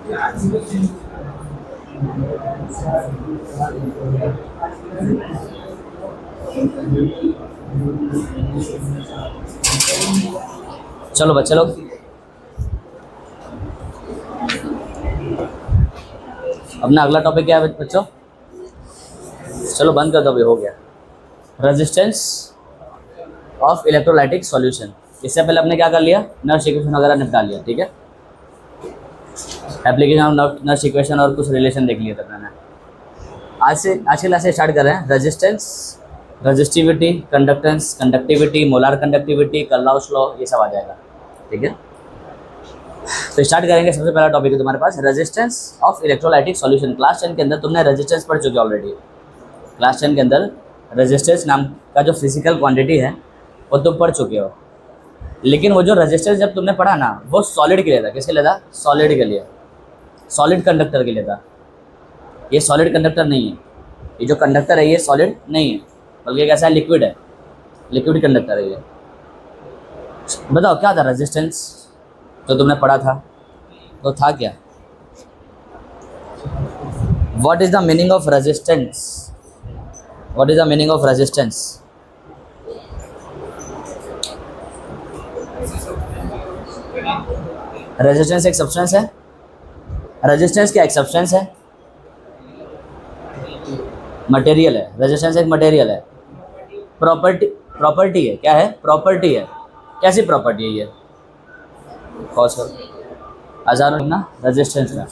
चलो बच्चे लोग, अपना अगला टॉपिक क्या है बच्चों? चलो बंद कर दो, अभी हो गया। Resistance of electrolytic solution. इससे पहले हमने क्या कर लिया? नर्स इक्वेशन वगैरह निपटा लिया, ठीक है। एप्लीकेशन ऑफ नर्स इक्वेशन और कुछ रिलेशन देख लिया था मैंने। आज की क्लास से स्टार्ट कर रहे हैं। Resistance, resistivity, conductance, conductivity, molar conductivity, Kohlrausch law, ये सब आ जाएगा, ठीक है। तो स्टार्ट करेंगे। सबसे पहला टॉपिक है तुम्हारे पास resistance of electrolytic solution. Class 10 के अंदर तुमने रेजिस्टेंस पढ़ चुके ऑलरेडी। क्लास 10 के अंदर रेजिस्टेंस नाम का जो फिजिकल क्वांटिटी है वो तुम पढ़ चुके हो। लेकिन वो जो रेजिस्टेंस जब तुमने पढ़ा ना, वो सॉलिड के लिए था। किसके लिए था? सॉलिड के लिए, सॉलिड कंडक्टर के लिए था। ये सॉलिड कंडक्टर नहीं है। ये जो कंडक्टर है ये सॉलिड नहीं है, बल्कि कैसा है? लिक्विड है, लिक्विड कंडक्टर है ये। बताओ क्या था रेजिस्टेंस जो तुमने पढ़ा था? तो था क्या? What is the meaning of resistance? What is the meaning of resistance? Resistance एक सब्सटेंस है। रेजिस्टेंस क्या एक सब्सटेंस है? मटेरियल है। रेजिस्टेंस एक मटेरियल है। प्रॉपर्टी है। क्या है? प्रॉपर्टी है। कैसी प्रॉपर्टी है ये? कौन आसान ना रेजिस्टेंस में।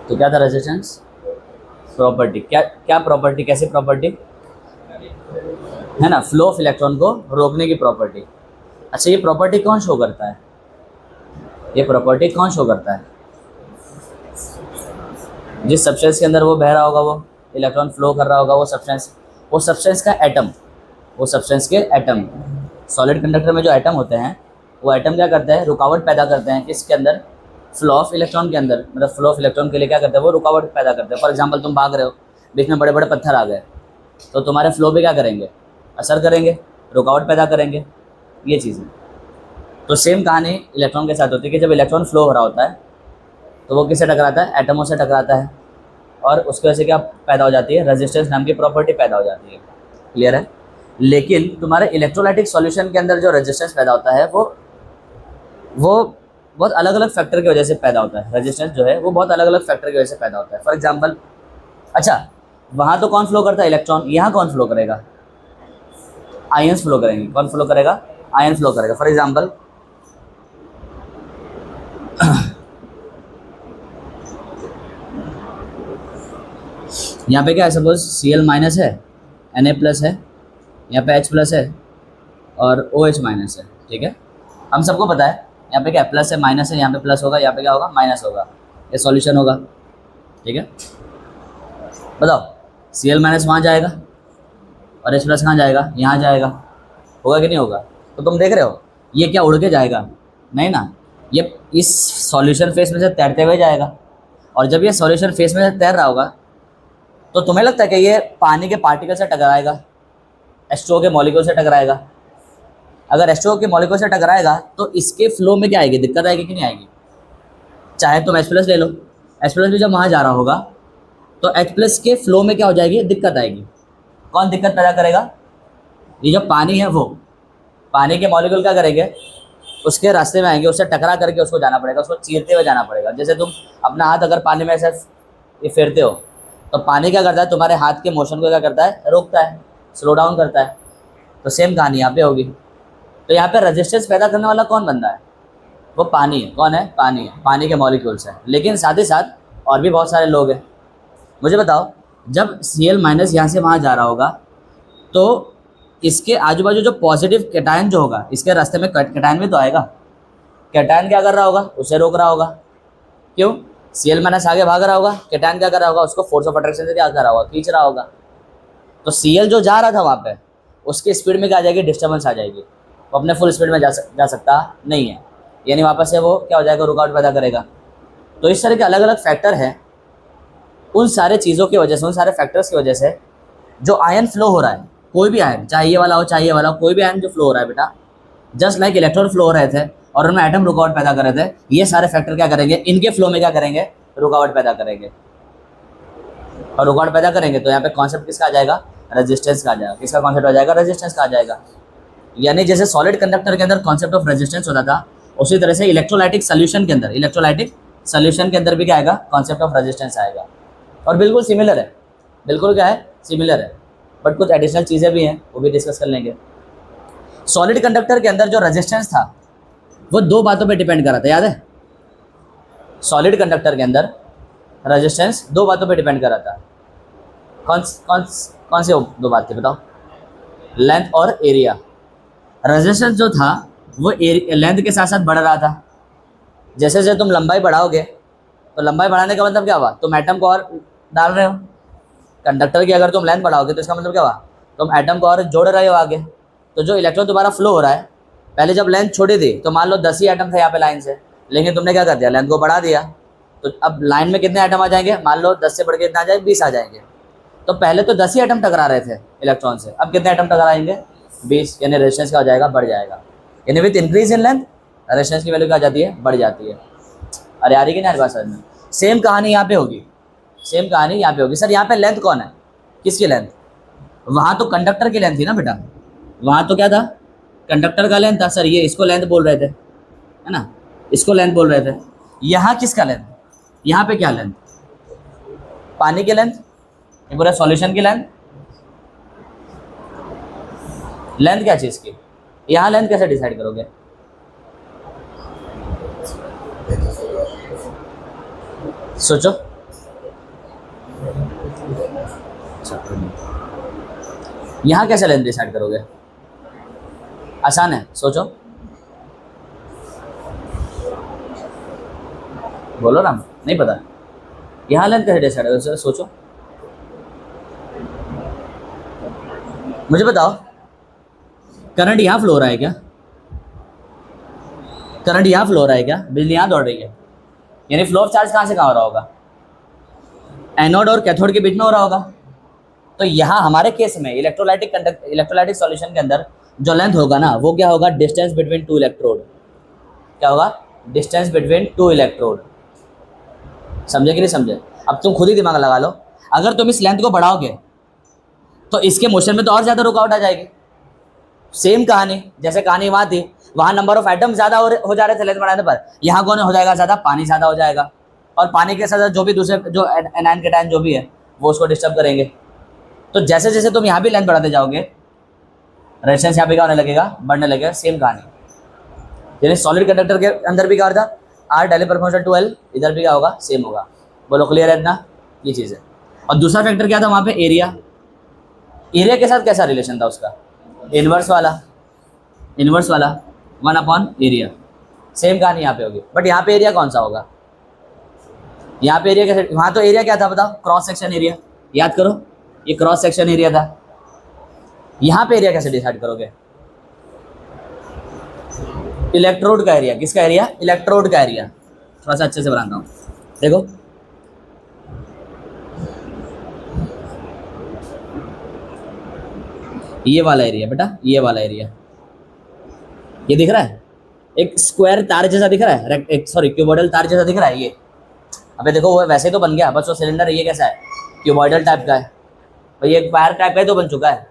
तो क्या था रेजिस्टेंस? प्रॉपर्टी। क्या प्रॉपर्टी? कैसी प्रॉपर्टी है ना? फ्लो ऑफ इलेक्ट्रॉन को रोकने की प्रॉपर्टी। अच्छा, ये प्रॉपर्टी कौन शो करता है? ये प्रॉपर्टी कौन शो करता है? जिस सब्सटेंस के अंदर वो बह रहा होगा, वो इलेक्ट्रॉन फ्लो कर रहा होगा, वो सब्सटेंस का एटम, वो सब्सटेंस के एटम, सॉलिड कंडक्टर में जो एटम होते हैं, वो एटम क्या करते हैं? रुकावट पैदा करते हैं। किसके अंदर? फ्लो ऑफ इलेक्ट्रॉन के अंदर। मतलब फ्लो ऑफ इलेक्ट्रॉन के लिए क्या करते हैं? वो रुकावट पैदा करते हैं। फॉर एग्जांपल तुम भाग रहे हो, बीच में बड़े बड़े पत्थर आ गए, तो तुम्हारे फ्लो पे क्या करेंगे? असर करेंगे, रुकावट पैदा करेंगे, ये चीज़ें। तो सेम कहानी इलेक्ट्रॉन के साथ होती है कि जब इलेक्ट्रॉन फ्लो हो रहा होता है तो वो किससे टकराता है? एटमों से टकराता है, और उसकी वजह से क्या पैदा हो जाती है? रेजिस्टेंस नाम की प्रॉपर्टी पैदा हो जाती है। क्लियर है? लेकिन तुम्हारे इलेक्ट्रोलाइटिक सॉल्यूशन के अंदर जो रेजिस्टेंस पैदा होता है वो बहुत अलग अलग फैक्टर की वजह से पैदा होता है। रेजिस्टेंस जो है वो बहुत अलग अलग फैक्टर की वजह से पैदा होता है। फॉर एग्जांपल, अच्छा वहाँ तो कौन फ्लो करता है? इलेक्ट्रॉन। यहाँ कौन फ्लो करेगा? आयंस फ्लो करेंगे। कौन फ्लो करेगा? आयन फ्लो करेगा। फॉर एग्जांपल, यहाँ पे क्या है? सपोज Cl माइनस है, Na प्लस है, यहाँ पे H प्लस है और OH माइनस है, ठीक है। हम सबको पता है यहाँ पे क्या प्लस है, माइनस है, यहाँ पे प्लस होगा, यहाँ पे क्या होगा? माइनस होगा। ये सॉल्यूशन होगा, ठीक है। बताओ Cl माइनस वहाँ जाएगा और H प्लस कहाँ जाएगा? यहाँ जाएगा। होगा कि नहीं होगा? तो तुम देख रहे हो ये क्या उड़ के जाएगा? नहीं ना, ये इस सॉल्यूशन फेस में से तैरते हुए जाएगा। और जब ये सॉल्यूशन फेस में से तैर रहा होगा तो तुम्हें लगता है कि ये पानी के पार्टिकल से टकराएगा, H2O के मॉलिक्यूल से टकराएगा? अगर H2O के मॉलिक्यूल से टकराएगा तो इसके फ्लो में क्या आएगी? दिक्कत आएगी कि नहीं आएगी? चाहे तुम H प्लस ले लो, H प्लस भी जब वहाँ जा रहा होगा तो H प्लस के फ्लो में क्या हो जाएगी? दिक्कत आएगी। कौन दिक्कत पैदा करेगा? ये जो पानी है, वो पानी के मॉलिक्यूल क्या करेंगे? उसके रास्ते में आएंगे, उससे टकरा करके उसको जाना पड़ेगा, उसको चीरते हुए जाना पड़ेगा। जैसे तुम अपना हाथ अगर पानी में ऐसे ये फेरते हो तो पानी क्या करता है? तुम्हारे हाथ के मोशन को क्या करता है? रोकता है, स्लो डाउन करता है। तो सेम कहानी यहाँ पे होगी। तो यहाँ पे रेजिस्टेंस पैदा करने वाला कौन बंदा है? वो पानी है। कौन है? पानी है, पानी के मॉलिक्यूल्स हैं। लेकिन साथ ही साथ और भी बहुत सारे लोग हैं। मुझे बताओ, जब Cl माइनस यहाँ से वहाँ जा रहा होगा तो इसके आजू बाजू जो पॉजिटिव कैटायन जो होगा, इसके रास्ते में कैटायन भी तो आएगा। कैटायन क्या कर रहा होगा? उसे रोक रहा होगा। क्यों? Cl माइनस आगे भाग रहा होगा, कैटायन क्या कर रहा होगा? उसको फोर्स ऑफ अट्रैक्शन से क्या कर रहा होगा? खींच रहा होगा। तो Cl जो जा रहा था वहाँ पे, उसकी स्पीड में क्या आ जाएगी? डिस्टर्बेंस आ जाएगी। वो अपने फुल स्पीड में जा सकता नहीं है, यानी वापस से वो क्या हो जाएगा? रुकावट पैदा करेगा। तो इस तरह के अलग अलग फैक्टर हैं। उन सारे चीज़ों की वजह से, उन सारे फैक्टर्स की वजह से जो आयन फ्लो हो रहा है, कोई भी आयन, चाहे ये वाला हो चाहे ये वाला हो, कोई भी आयन जो फ्लो हो रहा है बेटा, जस्ट लाइक इलेक्ट्रॉन फ्लो हो रहे थे, और उनमें एटम रुकावट पैदा कर रहे थे, ये सारे फैक्टर क्या करेंगे, इनके फ्लो में क्या करेंगे, रुकावट पैदा करेंगे। और रुकावट पैदा करेंगे तो यहाँ पे कॉन्सेप्ट किसका आ जाएगा, रेजिस्टेंस का आ जाएगा। किसका कॉन्सेप्ट आ जाएगा, रेजिस्टेंस का आ जाएगा। यानी जैसे सॉलिड कंडक्टर के अंदर कॉन्सेप्ट ऑफ रेजिस्टेंस होता था, उसी तरह से इलेक्ट्रोलाइटिक सोल्यूशन के अंदर भी क्या आएगा, कॉन्सेप्ट ऑफ रेजिस्टेंस आएगा। और बिल्कुल सिमिलर है, बिल्कुल क्या है, सिमिलर है, बट कुछ एडिशनल चीज़ें भी हैं, वो भी डिस्कस कर लेंगे। सॉलिड कंडक्टर के अंदर जो रेजिस्टेंस था वो दो बातों पे डिपेंड कर रहा था, याद है। सॉलिड कंडक्टर के अंदर रेजिस्टेंस दो बातों पे डिपेंड कर रहा था। कौन सी दो बातें बताओ, लेंथ और एरिया। रेजिस्टेंस जो था वो लेंथ के साथ साथ बढ़ रहा था। जैसे जैसे तुम लंबाई बढ़ाओगे तो लंबाई बढ़ाने का मतलब क्या हुआ, तुम एटम को और डाल रहे हो। कंडक्टर की अगर तुम लेंथ बढ़ाओगे तो इसका मतलब क्या हुआ, तुम एटम को और जोड़ रहे हो आगे। तो जो इलेक्ट्रॉन दोबारा फ्लो हो रहा है, पहले जब लेंथ छोड़ी थी तो मान लो 10 ही एटम थे यहाँ पे लाइन से, लेकिन तुमने क्या कर दिया, लेंथ को बढ़ा दिया। तो अब लाइन में कितने एटम आ जाएंगे, मान लो 10 से बढ़ के कितना आ जाएगा, 20 आ जाएंगे। तो पहले तो 10 ही एटम टकरा रहे थे इलेक्ट्रॉन से, अब कितने एटम टकराएंगे, 20। यानी रेजिस्टेंस क्या हो जाएगा, बढ़ जाएगा। यानी with increase in length resistance की वैल्यू क्या हो जाती है, बढ़ जाती है। अरे आ रही कि नहीं बात समझ में। सेम कहानी यहाँ पे होगी, सेम कहानी यहाँ पे होगी। सर यहाँ पे लेंथ कौन है, किसकी लेंथ, वहाँ तो कंडक्टर की लेंथ थी ना बेटा, वहाँ तो क्या था, कंडक्टर का लेंथ था। सर ये इसको लेंथ बोल रहे थे, है ना, इसको लेंथ बोल रहे थे। यहाँ किसका लेंथ, यहाँ पे क्या लेंथ, पानी की लेंथ, ये पूरा सॉल्यूशन की लेंथ। लेंथ क्या चीज़ की, यहाँ लेंथ कैसे डिसाइड करोगे, सोचो। यहाँ कैसे लेंथ डिसाइड करोगे, आसान है, सोचो, बोलो ना, नहीं पता, यहाँ लेंथ कैसे डिसाइड करोगे, सोचो, मुझे बताओ। करंट यहाँ फ्लो हो रहा है क्या, करंट यहाँ फ्लो हो रहा है क्या, बिजली यहाँ दौड़ रही है, यानी फ्लो ऑफ चार्ज कहाँ से कहाँ हो रहा होगा, एनोड और कैथोड के बीच में हो रहा होगा। तो यहाँ हमारे केस में इलेक्ट्रोलाइटिक सॉल्यूशन के अंदर जो लेंथ होगा ना, वो क्या होगा, डिस्टेंस बिटवीन टू इलेक्ट्रोड। क्या होगा, डिस्टेंस बिटवीन टू इलेक्ट्रोड। समझे कि नहीं समझे। अब तुम खुद ही दिमाग लगा लो, अगर तुम इस लेंथ को बढ़ाओगे तो इसके मोशन में तो और ज़्यादा रुकावट आ जाएगी। सेम कहानी, जैसे कहानी वहाँ थी, वहाँ नंबर ऑफ एटम ज़्यादा हो जा रहे थे लेंथ बढ़ाने पर, यहाँ कौन हो जाएगा ज़्यादा, पानी ज़्यादा हो जाएगा। और पानी के साथ जो भी दूसरे जो एनायन कैटायन जो भी है वो उसको डिस्टर्ब करेंगे। तो जैसे जैसे तुम यहाँ भी लेंथ बढ़ाते जाओगे, रेजिस्टेंस यहाँ पे क्या होने लगेगा, बढ़ने लगेगा। सेम कहानी, यानी सॉलिड कंडक्टर के अंदर भी क्या होता है, R directly proportional to L, इधर भी क्या होगा, सेम होगा। बोलो क्लियर है इतना, ये चीज़ है। और दूसरा फैक्टर क्या था वहाँ पे, एरिया। एरिया के साथ कैसा रिलेशन था उसका, इनवर्स वाला 1/एरिया। सेम कहानी यहाँ पे होगी, बट यहाँ पे एरिया कौन सा होगा, यहाँ पे एरिया कैसे, वहाँ तो एरिया क्या था बताओ, क्रॉस सेक्शन एरिया। याद करो, ये क्रॉस सेक्शन एरिया था। यहाँ पे एरिया कैसे डिसाइड करोगे, इलेक्ट्रोड का एरिया। किसका एरिया, इलेक्ट्रोड का एरिया। थोड़ा सा अच्छे से बनाता हूँ, देखो ये वाला एरिया बेटा, ये वाला एरिया, ये दिख रहा है, एक स्क्वायर तार जैसा दिख रहा है, एक सॉरी क्यूबॉइडल तार जैसा दिख रहा है ये। अबे देखो वो वैसे ही तो बन गया, बस वो सिलेंडर ये कैसा है, क्यूबॉइडल टाइप का है, तो ये वायर टाइप का ही तो बन चुका है।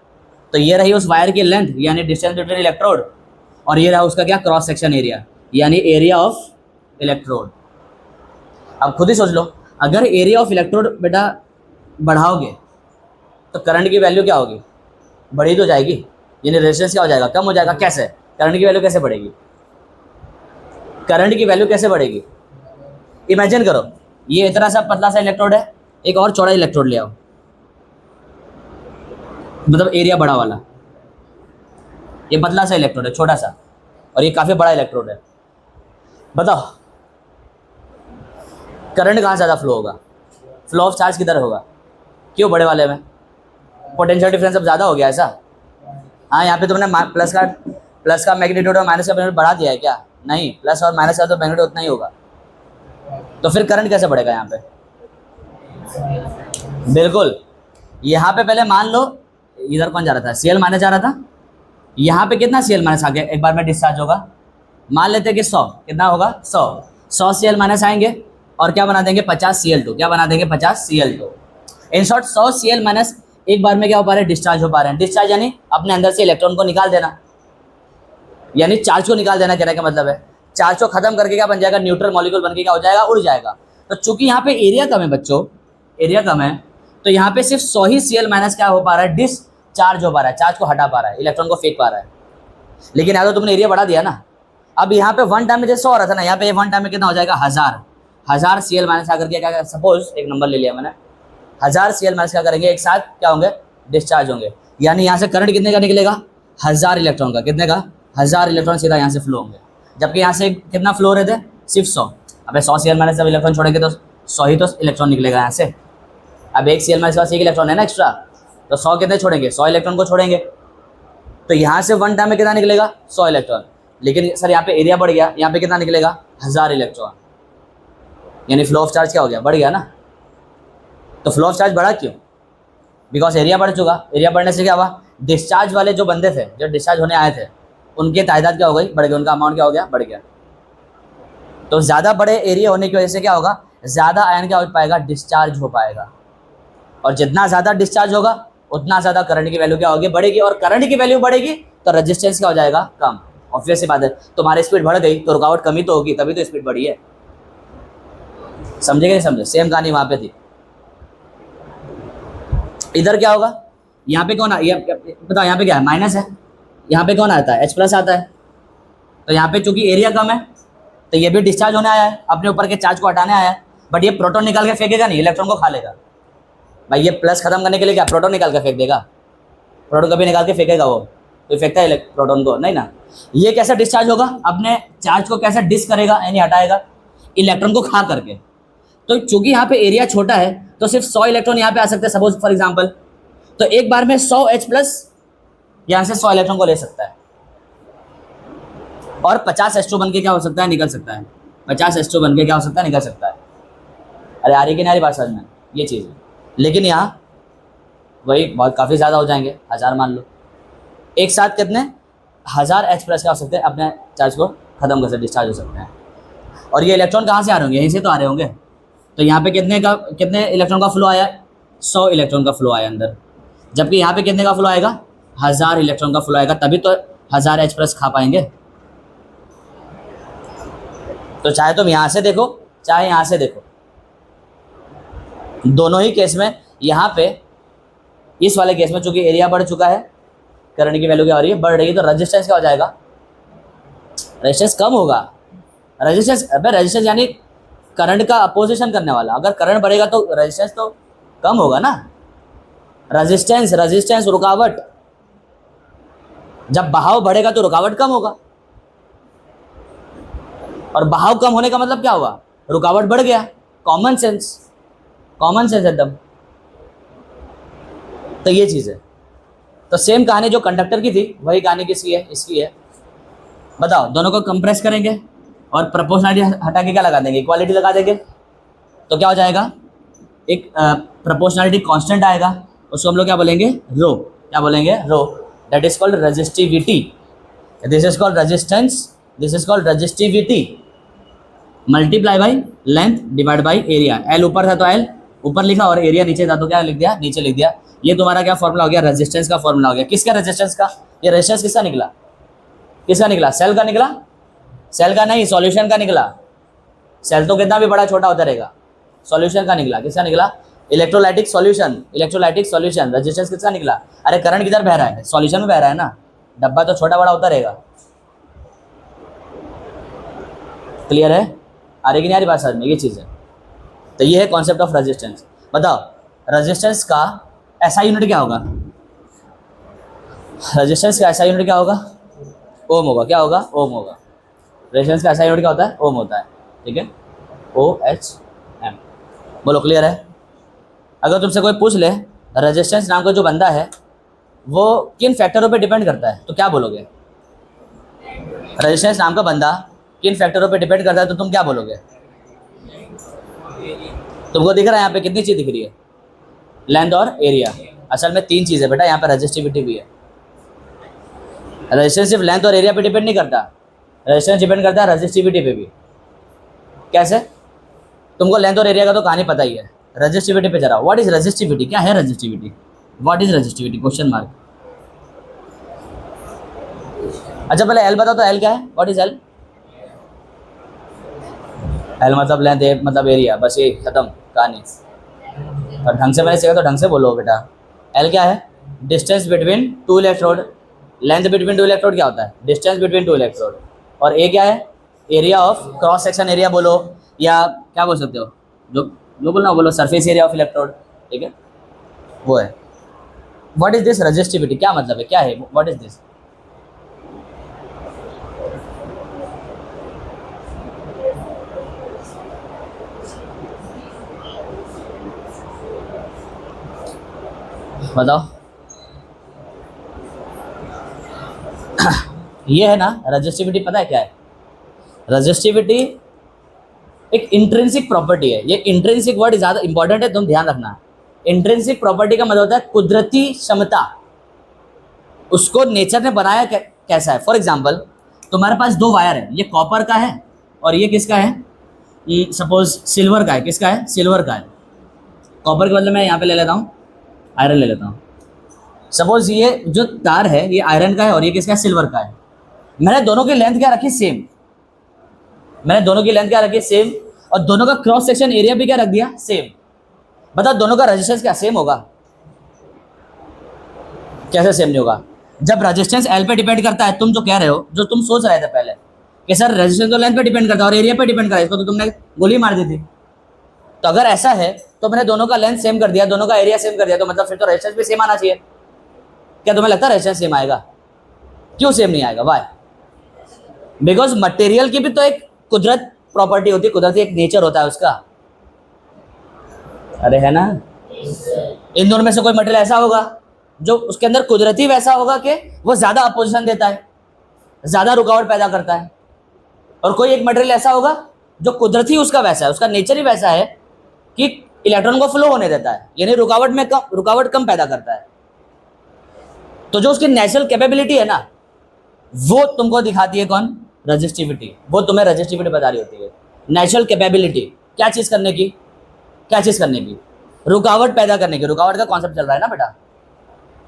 तो ये रही उस वायर की लेंथ, यानी डिस्टेंस बिटवीन इलेक्ट्रोड, और ये रहा उसका क्या, क्रॉस सेक्शन एरिया, यानी एरिया ऑफ इलेक्ट्रोड। अब खुद ही सोच लो, अगर एरिया ऑफ इलेक्ट्रोड बेटा बढ़ाओगे तो करंट की वैल्यू क्या होगी, बढ़ी तो जाएगी, यानी रेजिस्टेंस क्या हो जाएगा, कम हो जाएगा। कैसे, करंट की वैल्यू कैसे बढ़ेगी, करंट की वैल्यू कैसे बढ़ेगी। इमेजिन करो, ये इतना सा पतला सा इलेक्ट्रोड है, एक और चौड़ा इलेक्ट्रोड ले आओ, मतलब एरिया बड़ा वाला। ये पतला सा इलेक्ट्रोड है, छोटा सा, और ये काफ़ी बड़ा इलेक्ट्रोड है। बताओ करंट कहाँ ज़्यादा फ्लो होगा, फ्लो ऑफ चार्ज किधर होगा, क्यों, बड़े वाले में। पोटेंशियल डिफरेंस अब ज़्यादा हो गया ऐसा। हाँ, यहाँ पे तुमने प्लस का मैग्नीट्यूड और माइनस का मैग्नीट्यूड बढ़ा दिया है क्या, नहीं, प्लस और माइनस का तो मैग्नीट्यूड उतना ही होगा। तो फिर करंट कैसे बढ़ेगा यहाँ पे, बिल्कुल। यहाँ पे पहले मान लो इधर कौन जा रहा था, Cl माइनस जा रहा था, यहाँ पे कितना Cl माइनस आ गया एक बार में डिस्चार्ज होगा, मान लेते हैं कि 100 कितना होगा 100 Cl माइनस आएंगे और क्या बना देंगे 50 Cl2, क्या बना देंगे 50 Cl2। In short 100 Cl minus एक बार में क्या हो पा रहा है डिस्चार्ज हो पा रहे हैं। डिस्चार्ज यानी अपने अंदर से इलेक्ट्रॉन को निकाल देना, यानी चार्ज को निकाल देना, कहने का मतलब है चार्ज को खत्म करके क्या बन जाएगा न्यूट्रल मॉलिक्यूल बन के क्या हो जाएगा उड़ जाएगा। तो चूंकि यहाँ पे एरिया कम है बच्चों, एरिया कम है तो यहाँ पे सिर्फ 100 ही Cl माइनस क्या हो पा रहा है डिस्चार्ज हो पा रहा है, चार्ज को हटा पा रहा है, इलेक्ट्रॉन को फेंक पा रहा है। लेकिन यहाँ तो तुमने एरिया बढ़ा दिया ना। अब यहाँ पे वन टाइम में जैसे 100 हो रहा था ना, यहाँ पे वन टाइम में कितना हो जाएगा 1000 Cl माइनस आकर के क्या सपोज एक नंबर ले लिया मैंने 1000 Cl माइनस क्या करेंगे एक साथ क्या होंगे डिस्चार्ज होंगे। यानी यहाँ से करंट कितने का निकलेगा 1000 इलेक्ट्रॉन का, कितने का 1000 इलेक्ट्रॉन सीधा यहाँ से फ्लो होंगे। जबकि यहाँ से कितना फ्लो हो रहे थे सिर्फ 100। अब 100 Cl माइनस जब इलेक्ट्रॉन छोड़ेंगे तो 100 ही तो इलेक्ट्रॉन निकलेगा यहाँ से। अब 1 Cl माइनस पास 1 इलेक्ट्रॉन है ना एक्स्ट्रा, तो 100 कितने छोड़ेंगे 100 इलेक्ट्रॉन को छोड़ेंगे। तो यहाँ से वन टाइम में कितना निकलेगा 100 इलेक्ट्रॉन। लेकिन सर यहाँ पे एरिया बढ़ गया, यहाँ पे कितना निकलेगा 1000 इलेक्ट्रॉन, यानी फ्लो ऑफ चार्ज क्या हो गया बढ़ गया ना। तो फ्लो ऑफ चार्ज बढ़ा क्यों, बिकॉज एरिया बढ़ चुका। एरिया बढ़ने से क्या हुआ डिस्चार्ज वाले जो बंदे थे जो डिस्चार्ज होने आए थे उनकी तादाद क्या हो गई बढ़ गई, उनका अमाउंट क्या हो गया बढ़ गया। तो ज़्यादा बड़े एरिया होने की वजह से क्या होगा ज़्यादा आयन क्या हो पाएगा डिस्चार्ज हो पाएगा, और जितना ज़्यादा डिस्चार्ज होगा उतना ज़्यादा करंट की वैल्यू क्या होगी बढ़ेगी, और करंट की वैल्यू बढ़ेगी तो रेजिस्टेंस क्या हो जाएगा कम। ऑब्वियस सी बात है, तुम्हारी स्पीड बढ़ गई तो रुकावट कमी तो होगी, तभी तो स्पीड बढ़ी है। समझे कि नहीं समझे, सेम कहानी वहाँ पे थी। इधर क्या होगा यहाँ पे कौन बताओ यहाँ पे क्या है माइनस है, यहाँ पे कौन आता है H+ आता है। तो यहाँ पे चूंकि एरिया कम है तो ये भी डिस्चार्ज होने आया है, अपने ऊपर के चार्ज को हटाने आया है। बट ये प्रोटॉन निकाल के फेंकेगा नहीं, इलेक्ट्रॉन को खा लेगा। भाई ये प्लस खत्म करने के लिए क्या प्रोटॉन निकाल के फेंक देगा, प्रोटॉन कभी निकाल के फेंकेगा वो तो फेंकता है प्रोटॉन को नहीं ना। ये कैसे डिस्चार्ज होगा, अपने चार्ज को कैसे डिस करेगा यानी हटाएगा इलेक्ट्रॉन को खा करके। तो चूंकि यहाँ पे एरिया छोटा है तो सिर्फ 100 इलेक्ट्रॉन यहाँ पे आ सकते हैं सपोज फॉर एग्जांपल। तो एक बार में 100 H+ यहाँ से 100 इलेक्ट्रॉन को ले सकता है और 50 H2 बन के क्या हो सकता है निकल सकता है, 50 H2 बन के क्या हो सकता है निकल सकता है। अरे आ रही कि नहीं आ रही बात समझ में, ये चीज़ है। लेकिन यहाँ वही बहुत काफ़ी ज़्यादा हो जाएंगे, 1000 मान लो। एक साथ कितने 1000 H+ क्या हो सकते हैं अपने चार्ज को खत्म कर सकते डिस्चार्ज हो सकते हैं। और ये इलेक्ट्रॉन कहाँ से आ रहे होंगे, यहीं से तो आ रहे होंगे। तो यहाँ पे कितने इलेक्ट्रॉन का फ्लो आया 100 इलेक्ट्रॉन का फ्लो आया अंदर, जबकि यहाँ पे कितने का फ्लो आएगा 1000 इलेक्ट्रॉन का फ्लो आएगा, तभी तो 1000 H+ खा पाएंगे। तो चाहे तुम यहाँ से देखो चाहे यहाँ से देखो, दोनों ही केस में यहाँ पे इस वाले केस में चूंकि एरिया बढ़ चुका है करंट की वैल्यू क्या हो रही है बढ़ रही है, तो रेजिस्टेंस क्या हो जाएगा रेजिस्टेंस कम होगा। रेजिस्टेंस यानी करंट का अपोजिशन करने वाला, अगर करंट बढ़ेगा तो रेजिस्टेंस तो कम होगा ना। रेजिस्टेंस रुकावट, जब बहाव बढ़ेगा तो रुकावट कम होगा, और बहाव कम होने का मतलब क्या हुआ रुकावट बढ़ गया। कॉमन सेंस एकदम। तो ये चीज़ है। तो सेम कहानी जो कंडक्टर की थी वही कहानी किसकी है इसकी है। बताओ दोनों को कंप्रेस करेंगे और प्रोपोर्शनलिटी हटा के क्या लगा देंगे इक्वालिटी लगा देंगे, तो क्या हो जाएगा एक प्रोपोर्शनलिटी कांस्टेंट आएगा, उसको हम लोग क्या बोलेंगे रो, क्या बोलेंगे rho. That is called resistivity, this is called resistance, this is called resistivity multiply by length divide by area. L ऊपर था तो एल ऊपर लिखा और एरिया नीचे था तो क्या लिख दिया नीचे लिख दिया। ये तुम्हारा क्या फॉर्मूला हो गया रेजिस्टेंस का फॉर्मूला हो गया। किसका रेजिस्टेंस का, ये रेजिस्टेंस किसका निकला सेल का निकला, सेल का नहीं सॉल्यूशन का निकला। सेल तो कितना भी बड़ा छोटा होता रहेगा, सॉल्यूशन का निकला। किसका निकला इलेक्ट्रोलाइटिक सॉल्यूशन रेजिस्टेंस किसका निकला। अरे करंट किधर बह रहा है सॉल्यूशन में बह रहा है ना, डब्बा तो छोटा बड़ा होता रहेगा। क्लियर है, आ रही कि नहीं आ रही बात समझ में, ये चीज़ है। तो ये है कॉन्सेप्ट ऑफ रेजिस्टेंस। बताओ रेजिस्टेंस का ऐसा यूनिट क्या होगा, रेजिस्टेंस का ऐसा यूनिट क्या होगा ओम होगा। क्या होगा ओम होगा। रेजिस्टेंस का ऐसा यूनिट क्या होता है ओम होता है, ठीक है OHM। बोलो क्लियर है। अगर तुमसे कोई पूछ ले रेजिस्टेंस नाम का जो बंदा है वो किन फैक्टरों पे डिपेंड करता है तो क्या बोलोगे, रेजिस्टेंस नाम का बंदा किन फैक्टरों पे डिपेंड करता है तो तुम क्या बोलोगे। तुमको दिख रहा है यहाँ पे कितनी चीज़ दिख रही है लेंथ और एरिया। असल में 3 चीज़ है बेटा, यहाँ पे रेजिस्टिविटी भी है। रेजिस्टेंस सिर्फ लेंथ और एरिया पे डिपेंड नहीं करता, रेजिस्टेंस डिपेंड करता है रजिस्टिविटी पे भी। कैसे? तुमको लेंथ और एरिया का तो कहानी पता ही है, रजिस्टिविटी पे जरा, व्हाट इज रजिस्टिविटी, क्या है resistivity, what is resistivity, question mark. अच्छा पहले एल बताओ तो एल क्या है, व्हाट इज एल? एल मतलब लेंथ, ए मतलब एरिया, बस ये खत्म कहानी। और ढंग से मैंने सीखा तो ढंग से बोलो बेटा। एल क्या है? Distance between two electrode. Length between two electrode क्या होता है? Distance between two electrode. और ए क्या है? Area of cross section area बोलो, या क्या बोल सकते हो, जो जो बोलना बोलो, सरफेस एरिया ऑफ इलेक्ट्रोड, ठीक है, वो है। व्हाट इज दिस रजिस्टिविटी, क्या मतलब है, क्या है, व्हाट इज दिस? बताओ। ये है ना रजिस्टिविटी, पता है क्या है? रजिस्टिविटी एक इंट्रिंसिक प्रॉपर्टी है। ये इंट्रिंसिक वर्ड ज़्यादा इंपॉर्टेंट है, तुम ध्यान रखना। इंट्रिंसिक प्रॉपर्टी का मतलब होता है कुदरती क्षमता, उसको नेचर ने बनाया कैसा है। फॉर एग्जाम्पल तुम्हारे पास दो वायर है, ये कॉपर का है और ये किसका है, सपोज सिल्वर का है। किसका है? सिल्वर का है। कॉपर के बदले मैं यहाँ पे ले लेता हूँ आयरन ले लेता हूँ। सपोज ये जो तार है ये आयरन का है और ये किसका है? सिल्वर का है। मैंने दोनों की लेंथ क्या रखी? सेम। मैंने दोनों की लेंथ क्या रखी? सेम। और दोनों का क्रॉस सेक्शन एरिया भी क्या रख दिया? सेम। बताओ दोनों का रेजिस्टेंस क्या सेम होगा? कैसे सेम नहीं होगा? जब रेजिस्टेंस एल पे डिपेंड करता है, तुम जो कह रहे हो, जो तुम सोच रहे थे पहले कि सर रेजिस्टेंस तो लेंथ पे डिपेंड करता है और एरिया पे डिपेंड करता है, इसको तो तुमने गोली मार दी थी। तो अगर ऐसा है तो मैंने दोनों का लेंथ सेम कर दिया, दोनों का एरिया सेम कर दिया, तो मतलब फिर तो रेजिस्टेंस भी सेम आना चाहिए। क्या तुम्हें लगता है रेजिस्टेंस सेम आएगा? क्यों सेम नहीं आएगा? वाई? बिकॉज मटेरियल की भी तो एक कुदरत प्रॉपर्टी होती है, कुदरती एक नेचर होता है उसका। अरे है ना, इन दोनों में से कोई मटेरियल ऐसा होगा जो उसके अंदर कुदरती वैसा होगा कि वो ज्यादा अपोजिशन देता है, ज्यादा रुकावट पैदा करता है, और कोई एक मटेरियल ऐसा होगा जो कुदरती उसका वैसा है, उसका नेचर ही वैसा है कि इलेक्ट्रॉन को फ्लो होने देता है, यानी रुकावट कम पैदा करता है। तो जो उसकी नेचुरल कैपेबिलिटी है ना, वो तुमको दिखाती है कौन? रजिस्टिविटी। वो तुम्हें रजिस्टिविटी बता रही होती है। नेचुरल कैपेबिलिटी, क्या चीज करने की? क्या चीज करने की? रुकावट पैदा करने की। रुकावट का कॉन्सेप्ट चल रहा है ना बेटा।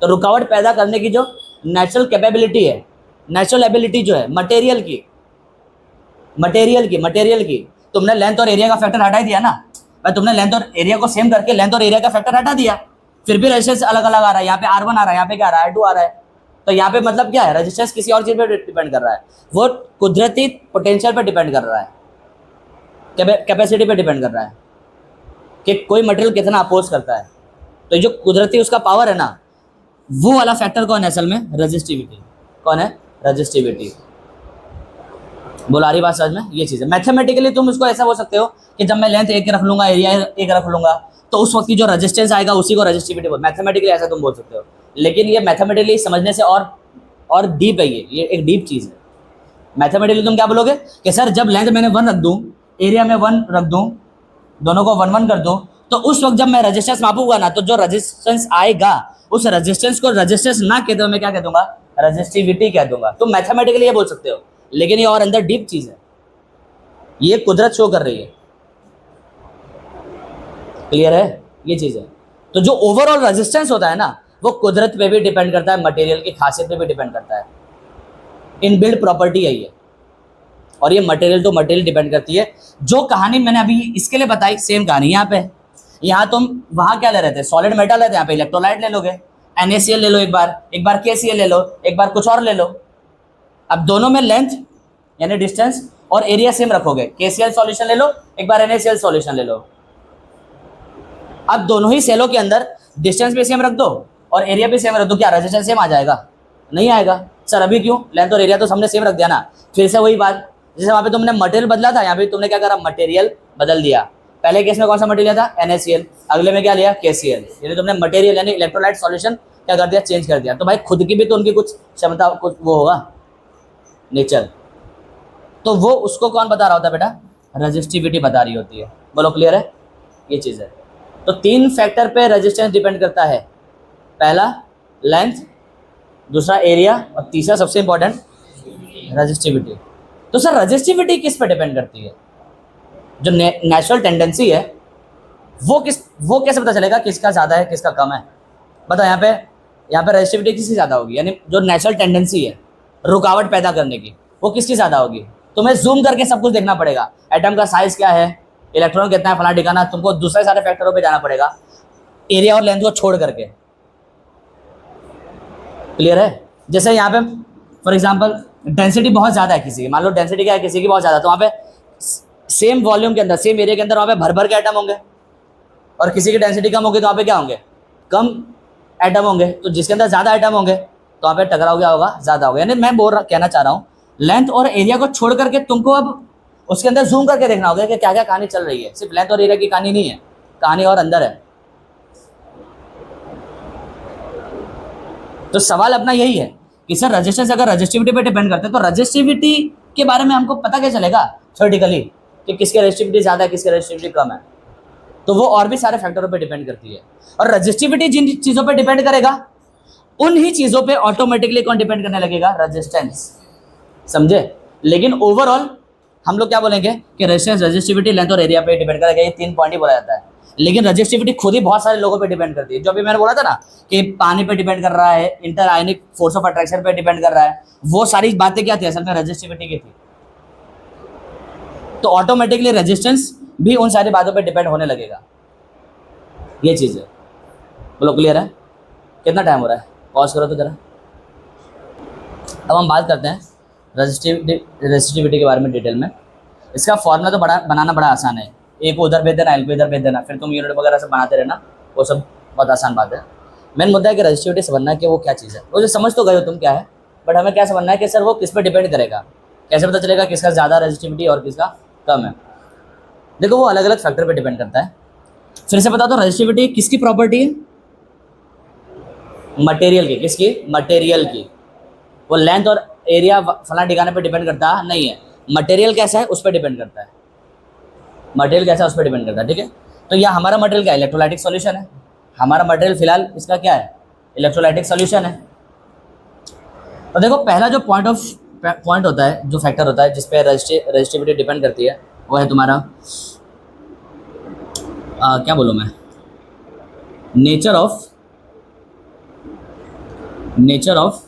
तो रुकावट पैदा करने की जो नेचुरल कैपेबिलिटी है, नेचुरल एबिलिटी जो है मटेरियल की, तुमने लेंथ और एरिया का फैक्टर हटा दिया ना भाई। तुमने लेंथ और एरिया को सेम करके लेंथ और एरिया का फैक्टर हटा दिया, फिर भी रेजिस्टेंस अलग अलग आ रहा है। यहाँ पे R1 आ रहा है, यहाँ पे क्या आ रहा है? R2 आ रहा है। तो यहाँ पे मतलब क्या है? रेजिस्टेंस किसी और चीज पे डिपेंड कर रहा है, वो कुदरती पोटेंशियल पे डिपेंड कर रहा है, कैपेसिटी पे डिपेंड कर रहा है कि कोई मटेरियल कितना अपोज करता है। तो जो कुदरती उसका पावर है ना, वो वाला फैक्टर कौन है असल में? रजिस्टिविटी। कौन है? रजिस्टिविटी। बोला रही बात समझ में? ये चीज़ है। मैथमेटिकली तुम इसको ऐसा बोल सकते हो कि जब मैं लेंथ एक रख लूंगा, एरिया एक रख लूंगा, तो उस वक्त की जो रेजिस्टेंस आएगा उसी को रजिस्टिविटी बोल। मैथमेटिकली ऐसा तुम बोल सकते हो, लेकिन ये मैथमेटिकली समझने से और डीप है। ये एक डीप चीज़ है। मैथमेटिकली तुम क्या बोलोगे कि सर जब लेंथ मैंने 1 रख दूँ, एरिया में 1 रख दूँ, दोनों को 1 1 कर दूँ, तो उस वक्त जब मैं रेजिस्टेंस मापूंगा ना, तो जो रेजिस्टेंस आएगा उस रेजिस्टेंस को रेजिस्टेंस ना कहते हुए मैं क्या कह दूंगा? रेजिस्टिविटी कह दूंगा। तुम मैथमेटिकली ये बोल सकते हो, लेकिन ये और अंदर डीप चीज है, ये कुदरत शो कर रही है। क्लियर है? ये चीज है। तो जो ओवरऑल रेजिस्टेंस होता है ना, वो कुदरत पे भी डिपेंड करता है, मटेरियल की खासियत पे भी डिपेंड करता है। इनबिल्ट प्रॉपर्टी है ये, और ये मटेरियल टू मटेरियल डिपेंड करती है। जो कहानी मैंने अभी इसके लिए बताई, सेम कहानी यहाँ पे। यहाँ तुम वहां क्या ले रहे थे? सॉलिड मेटल है, यहाँ पे इलेक्ट्रोलाइट ले लोगे, NaCl ले लो, एक बार KCl ले लो, एक बार कुछ और ले लो। अब दोनों में लेंथ यानी डिस्टेंस और एरिया सेम रखोगे। KCl सॉल्यूशन ले लो, एक बार NaCl सॉल्यूशन ले लो। अब दोनों ही सेलों के अंदर डिस्टेंस भी सेम रख दो और एरिया भी सेम रख दो, क्या रेजिस्टेंस सेम आ जाएगा? नहीं आएगा। सर अभी क्यों? लेंथ और एरिया तो हमने सेम रख दिया ना। फिर से वही बात, जैसे वहाँ पे तुमने मटेरियल बदला था, यहाँ पे तुमने क्या करा? मटेरियल बदल दिया। पहले केस में कौन सा मटेरियल था? NaCl। अगले में क्या लिया? KCl। यानी तुमने मटेरियल यानी इलेक्ट्रोलाइट सॉल्यूशन क्या कर दिया? चेंज कर दिया। तो भाई खुद की भी तो उनकी कुछ क्षमता, कुछ वो होगा, नेचर। तो वो उसको कौन बता रहा होता है बेटा? रेजिस्टिविटी बता रही होती है। बोलो क्लियर है? ये चीज़ है। तो 3 फैक्टर पे रेजिस्टेंस डिपेंड करता है। पहला लेंथ, दूसरा एरिया, और तीसरा सबसे इंपॉर्टेंट रेजिस्टिविटी। तो सर रजिस्टिविटी किस पे डिपेंड करती है? जो नेचुरल टेंडेंसी है वो कैसे पता चलेगा किसका ज़्यादा है किसका कम है? बताओ यहाँ पे रजिस्टिविटी किसकी ज़्यादा होगी? यानी जो नेचुरल टेंडेंसी है रुकावट पैदा करने की, वो किसकी ज़्यादा होगी? तुम्हें जूम करके सब कुछ देखना पड़ेगा, एटम का साइज क्या है, इलेक्ट्रॉन कितना है, फला ठिकाना, तुमको दूसरे सारे फैक्टरों पे जाना पड़ेगा एरिया और लेंथ को छोड़ करके। क्लियर है? जैसे यहाँ पे फॉर एग्जांपल डेंसिटी बहुत ज़्यादा है किसी की, मान लो डेंसिटी क्या है किसी की बहुत ज़्यादा, तो वहाँ पे सेम वॉल्यूम के अंदर सेम एरिया के अंदर वहाँ पे भर भर के एटम होंगे, और किसी की डेंसिटी कम होगी तो वहाँ पे क्या होंगे? कम एटम होंगे। तो जिसके अंदर ज़्यादा एटम होंगे तो वहाँ पे टकराव क्या होगा? ज़्यादा होगा। यानी मैं कहना चाह रहा हूँ लेंथ और एरिया को छोड़ करके तुमको अब उसके अंदर जूम करके देखना होगा कि क्या क्या कहानी चल रही है। सिर्फ लेंथ और एरिया की कहानी नहीं है, कहानी और अंदर है। तो सवाल अपना यही है कि सर रजिस्टेंस अगर रजिस्टिविटी पे डिपेंड करते हैं तो रजिस्टिविटी के बारे में हमको पता कैसे चलेगा थ्योरेटिकली कि किसकी रजिस्टिविटी ज़्यादा है किसकी रजिस्टिविटी कम है? तो वो और भी सारे फैक्टरों पे डिपेंड करती है। और रजिस्टिविटी जिन चीज़ों पे डिपेंड करेगा उन ही चीज़ों पे ऑटोमेटिकली कौन डिपेंड करने लगेगा? रेजिस्टेंस। समझे? लेकिन ओवरऑल हम लोग क्या बोलेंगे कि रेजिस्टेंस, रजिस्टिविटी, लेंथ और एरिया पे डिपेंड करेगा। ये 3 पॉइंट ही बोला जाता है। लेकिन रजिस्टिविटी खुद ही बहुत सारे लोगों पे डिपेंड करती है। जो अभी मैंने बोला था ना कि पानी पे डिपेंड कर रहा है, inter ionic force of attraction पे डिपेंड कर रहा है, वो सारी बातें क्या थी? असल में रजिस्टिविटी की थी। तो ऑटोमेटिकली रेजिस्टेंस भी उन सारी बातों पे डिपेंड होने लगेगा। ये चीज़ है। बोलो क्लियर है? कितना टाइम हो रहा है? पॉज करो तो जरा। अब हम बात करते हैं रजिस्टिविटी के बारे में डिटेल में। इसका फॉर्मूला तो बनाना बड़ा आसान है। एक को उधर भेज देना, एक को इधर भेज देना, फिर तुम यूनिट वगैरह सब बनाते रहना, वो सब बहुत आसान बात है। मेन मुद्दा है कि रजिस्टिविटी समझना है कि वो क्या चीज़ है। वो जो समझ तो गए हो तुम क्या है, बट हमें क्या समझना है कि सर वो किस पर डिपेंड करेगा, कैसे पता चलेगा किसका ज़्यादा रजिस्टिविटी और किसका कम है? देखो वो अलग अलग फैक्टर पे डिपेंड करता है। फिर से बता दो, रजिस्टिविटी किसकी प्रॉपर्टी है? मटेरियल की। किसकी? मटेरियल की। वो लेंथ और एरिया फला ठिकाने पे डिपेंड करता नहीं है। मटेरियल कैसा है उस पर डिपेंड करता है। मटेरियल कैसा है उस पर डिपेंड करता है। ठीक है? तो यहाँ हमारा मटेरियल क्या है? इलेक्ट्रोलाइटिक सॉल्यूशन है। हमारा मटेरियल फिलहाल इसका क्या है? इलेक्ट्रोलाइटिक सॉल्यूशन है। और देखो पहला जो पॉइंट होता है, जो फैक्टर होता है जिस पे रजिस्टिविटी डिपेंड करती है, वो है तुम्हारा क्या बोलूँ मैं, नेचर ऑफ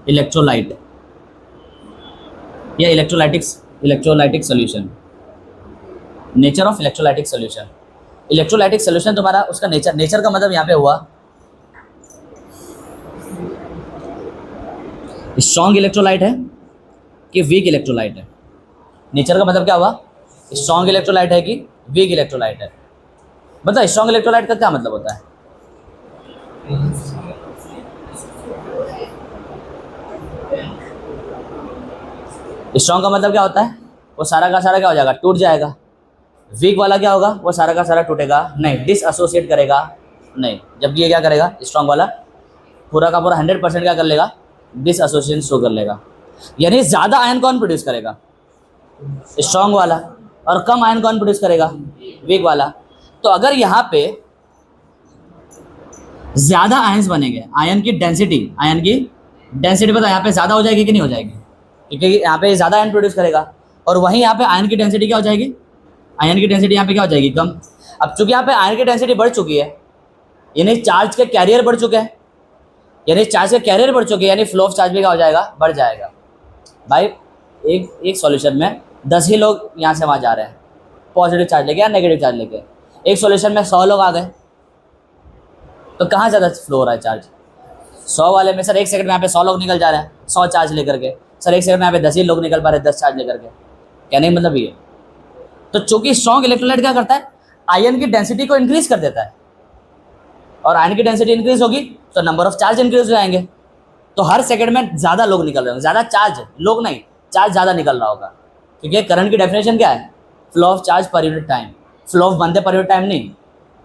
इलेक्ट्रोलाइट या electrolytic solution. Nature of electrolytic solution. Electrolytic solution तुम्हारा उसका नेचर का मतलब यहाँ पे हुआ स्ट्रॉन्ग इलेक्ट्रोलाइट है कि वीक इलेक्ट्रोलाइट है। नेचर का मतलब क्या हुआ? स्ट्रॉन्ग इलेक्ट्रोलाइट है कि वीक इलेक्ट्रोलाइट है। बताओ स्ट्रॉन्ग इलेक्ट्रोलाइट का क्या मतलब होता है? स्ट्रॉन्ग का मतलब क्या होता है? वो सारा का सारा क्या हो जाएगा? टूट जाएगा। वीक वाला क्या होगा? वो सारा का सारा टूटेगा नहीं, डिसएसोसिएट करेगा नहीं। जबकि ये क्या करेगा? स्ट्रॉन्ग वाला पूरा का पूरा 100% क्या कर लेगा? डिसएसोसिएशन शो कर लेगा। यानी ज़्यादा आयन कौन प्रोड्यूस करेगा? स्ट्रॉन्ग वाला। और कम आयन कौन प्रोड्यूस करेगा? वीक वाला। तो अगर यहाँ पे ज़्यादा आयन्स बनेंगे, आयन की डेंसिटी पता यहाँ पे ज़्यादा हो जाएगी कि नहीं हो जाएगी? क्योंकि यहाँ पे ज़्यादा आयन प्रोड्यूस करेगा, और वहीं यहाँ पे आयन की डेंसिटी क्या हो जाएगी? आयन की डेंसिटी यहाँ पे क्या हो जाएगी? कम। अब चूंकि यहाँ पे आयन की डेंसिटी बढ़ चुकी है, यानी चार्ज के कैरियर बढ़ चुके हैं, यानी फ्लो ऑफ चार्ज भी क्या हो जाएगा? बढ़ जाएगा। भाई एक सॉल्यूशन में 10 ही लोग यहाँ से वहाँ जा रहे हैं पॉजिटिव चार्ज लेके या नेगेटिव चार्ज लेके। एक सॉल्यूशन में 100 लोग आ गए, तो कहाँ ज़्यादा फ्लो हो रहा है चार्ज? 100 वाले में सर 1 सेकंड में यहाँ पे 100 लोग निकल जा रहे हैं 100 चार्ज लेकर के। सर 1 सेकंड में यहाँ पे 10 ही लोग निकल पा रहे हैं 10 चार्ज लेकर के। कहने का मतलब ये। तो चूंकि स्ट्रॉन्ग इलेक्ट्रोलाइट क्या करता है? आयन की डेंसिटी को इंक्रीज कर देता है, और आयन की डेंसिटी इंक्रीज होगी तो नंबर ऑफ चार्ज इंक्रीज हो जाएंगे। तो हर सेकंड में ज़्यादा लोग निकल रहे होंगे, ज़्यादा चार्ज, लोग नहीं, चार्ज ज़्यादा निकल रहा होगा। क्योंकि करंट की डेफिनेशन क्या है? Flow of charge per unit time. Flow of बंदे पर यूनिट टाइम नहीं,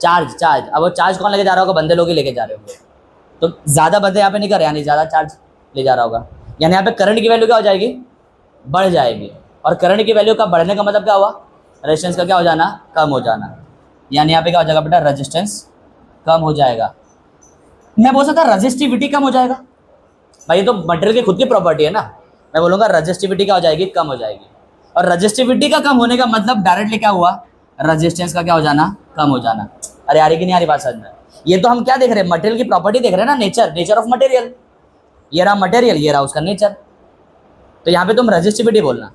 चार्ज। अब वो चार्ज कौन लेके जा रहा होगा? बंदे लोग ही लेके जा रहे होंगे। तो ज़्यादा बंदे यहाँ पे नहीं कर रहे, यानी ज़्यादा चार्ज ले जा रहा होगा। यानी यहाँ पे करंट की वैल्यू क्या हो जाएगी? बढ़ जाएगी। और करंट की वैल्यू का बढ़ने का मतलब क्या हुआ? रेजिस्टेंस का क्या हो जाना? कम हो जाना। यानी यहाँ पे क्या हो जाएगा बेटा? रेजिस्टेंस कम हो जाएगा। मैं बोल सकता रजिस्टिविटी कम हो जाएगा। भाई ये तो मटेरियल की खुद की प्रॉपर्टी है ना, मैं बोलूँगा रजिस्टिविटी क्या हो जाएगी, कम हो जाएगी। और रजिस्टिविटी का कम होने का मतलब डायरेक्टली क्या हुआ, रेजिस्टेंस का क्या हो जाना, कम हो जाना। अरे यार कि नहीं आ रही बात समझ में? ये तो हम क्या देख रहे हैं, मटेरियल की प्रॉपर्टी देख रहे हैं ना, नेचर ऑफ मटेरियल। ये रहा मटेरियल, ये रहा उसका नेचर। तो यहाँ पे तुम रेजिस्टिविटी बोलना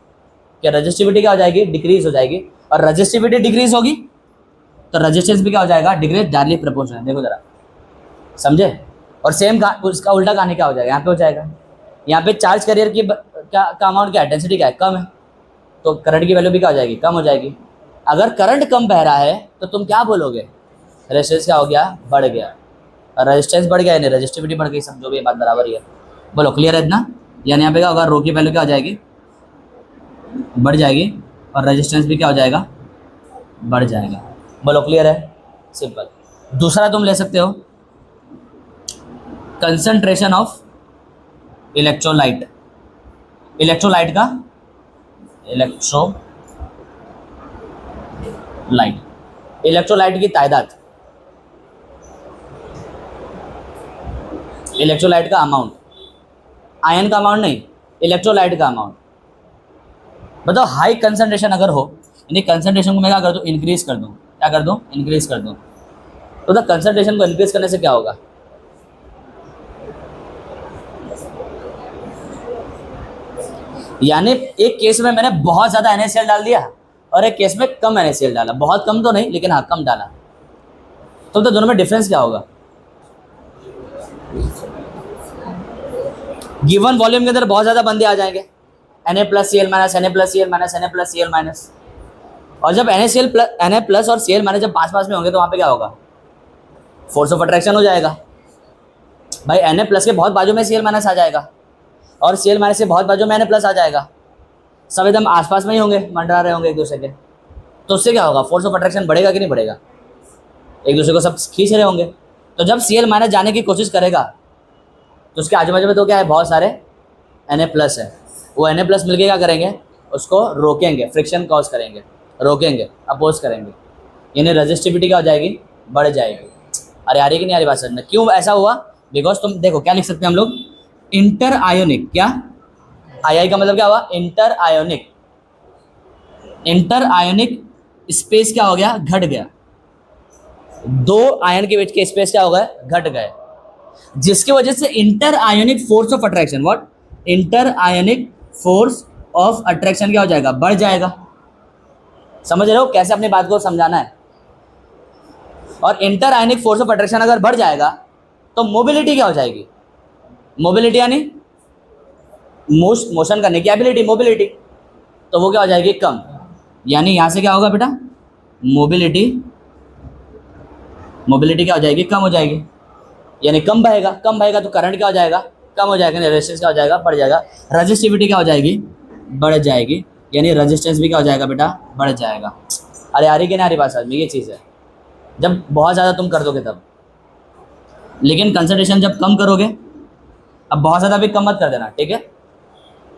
कि रेजिस्टिविटी क्या हो जाएगी, डिक्रीज हो जाएगी। और रेजिस्टिविटी डिक्रीज होगी तो रेजिस्टेंस भी क्या हो जाएगा, डिक्रीज, डायरेक्टली प्रोपोर्शनल। देखो जरा, समझे? और सेम उसका उल्टा कहानी क्या हो जाएगा, यहाँ पे हो जाएगा। यहाँ पे चार्ज कैरियर की क्या का अमाउंट क्या है, डेंसिटी क्या है, कम है, तो करंट की वैल्यू भी क्या हो जाएगी, कम हो जाएगी। अगर करंट कम बह रहा है तो तुम क्या बोलोगे, रेजिस्टेंस क्या हो गया, बढ़ गया। और रेजिस्टेंस बढ़ गया यानी रेजिस्टिविटी बढ़ गई। समझो भी बात बराबर ही है। बोलो क्लियर है इतना? यानी यहाँ पे क्या होगा, रो की वैल्यू क्या हो जाएगी, बढ़ जाएगी, और रेजिस्टेंस भी क्या हो जाएगा, बढ़ जाएगा। बोलो क्लियर है? सिंपल। दूसरा तुम ले सकते हो कंसंट्रेशन ऑफ इलेक्ट्रोलाइट। इलेक्ट्रोलाइट का इलेक्ट्रोलाइट की तादाद, इलेक्ट्रोलाइट का अमाउंट, आयन का अमाउंट नहीं, इलेक्ट्रोलाइट का अमाउंट। बताओ हाई कंसंट्रेशन अगर हो, यानी कंसंट्रेशन को मैं क्या कर दूं, इंक्रीज कर दूं। क्या कर दूं, इंक्रीज कर दूं। तो द कंसंट्रेशन को इंक्रीज करने से क्या होगा, यानी एक केस में मैंने बहुत ज्यादा NaCl डाल दिया और एक केस में कम NaCl डाला, बहुत कम तो नहीं लेकिन हाँ कम डाला, तो दोनों में डिफरेंस क्या होगा। गिवन वॉल्यूम के अंदर बहुत ज्यादा बंदे आ जाएंगे, Na+Cl- Na+Cl- Na+Cl-। और जब Na+ और Cl- जब पास पास में होंगे तो वहां पे क्या होगा, फोर्स ऑफ अट्रैक्शन हो जाएगा। भाई Na+ के बहुत बाजू में Cl- आ जाएगा और Cl- से बहुत बाजू में Na+ आ जाएगा, सब एकदम आसपास में ही होंगे, मंडरा रहे होंगे एक दूसरे के, तो उससे क्या होगा, फोर्स ऑफ अट्रैक्शन बढ़ेगा कि नहीं बढ़ेगा, एक दूसरे को सब खींच रहे होंगे। तो जब Cl- जाने की कोशिश करेगा तो उसके आजू बाजू में तो क्या है, बहुत सारे Na+ है, वो Na+ मिलके क्या करेंगे, उसको रोकेंगे, फ्रिक्शन कॉज करेंगे, रोकेंगे, अपोज करेंगे, यानी रेजिस्टिविटी क्या हो जाएगी, बढ़ जाएगी। अरे आ रही कि नहीं आ रही बात समझ में? क्यों ऐसा हुआ, बिकॉज तुम देखो क्या लिख सकते हैं हम लोग, इंटर आयोनिक, क्या आई का मतलब क्या हुआ, inter ionic, inter ionic space क्या हो गया, घट गया। दो आयन के बीच के स्पेस क्या हो गए, घट गए, जिसकी वजह से inter ionic force of attraction, what, inter ionic force of attraction क्या हो जाएगा, बढ़ जाएगा। समझ रहे हो कैसे अपनी बात को समझाना है। और inter ionic force of attraction अगर बढ़ जाएगा तो मोबिलिटी क्या हो जाएगी, मोबिलिटी यानी मोशन करने की एबिलिटी, मोबिलिटी, तो वो क्या हो जाएगी, कम। यानी यहां से क्या होगा बेटा, मोबिलिटी, मोबिलिटी क्या हो जाएगी, कम हो जाएगी, यानी कम बहेगा, कम बहेगा तो करंट क्या हो जाएगा, कम हो जाएगा, रेजिस्टेंस क्या हो जाएगा, बढ़ जाएगा, रेजिस्टिविटी क्या हो जाएगी, बढ़ जाएगी, यानी रेजिस्टेंस भी क्या हो जाएगा बेटा, बढ़ जाएगा। अरे आ रही कि नहीं आ रही बात समझ में? ये चीज़ है जब बहुत ज़्यादा तुम कर दोगे तब, लेकिन कंसंट्रेशन जब कम करोगे, अब बहुत ज़्यादा भी कम मत कर देना, ठीक है?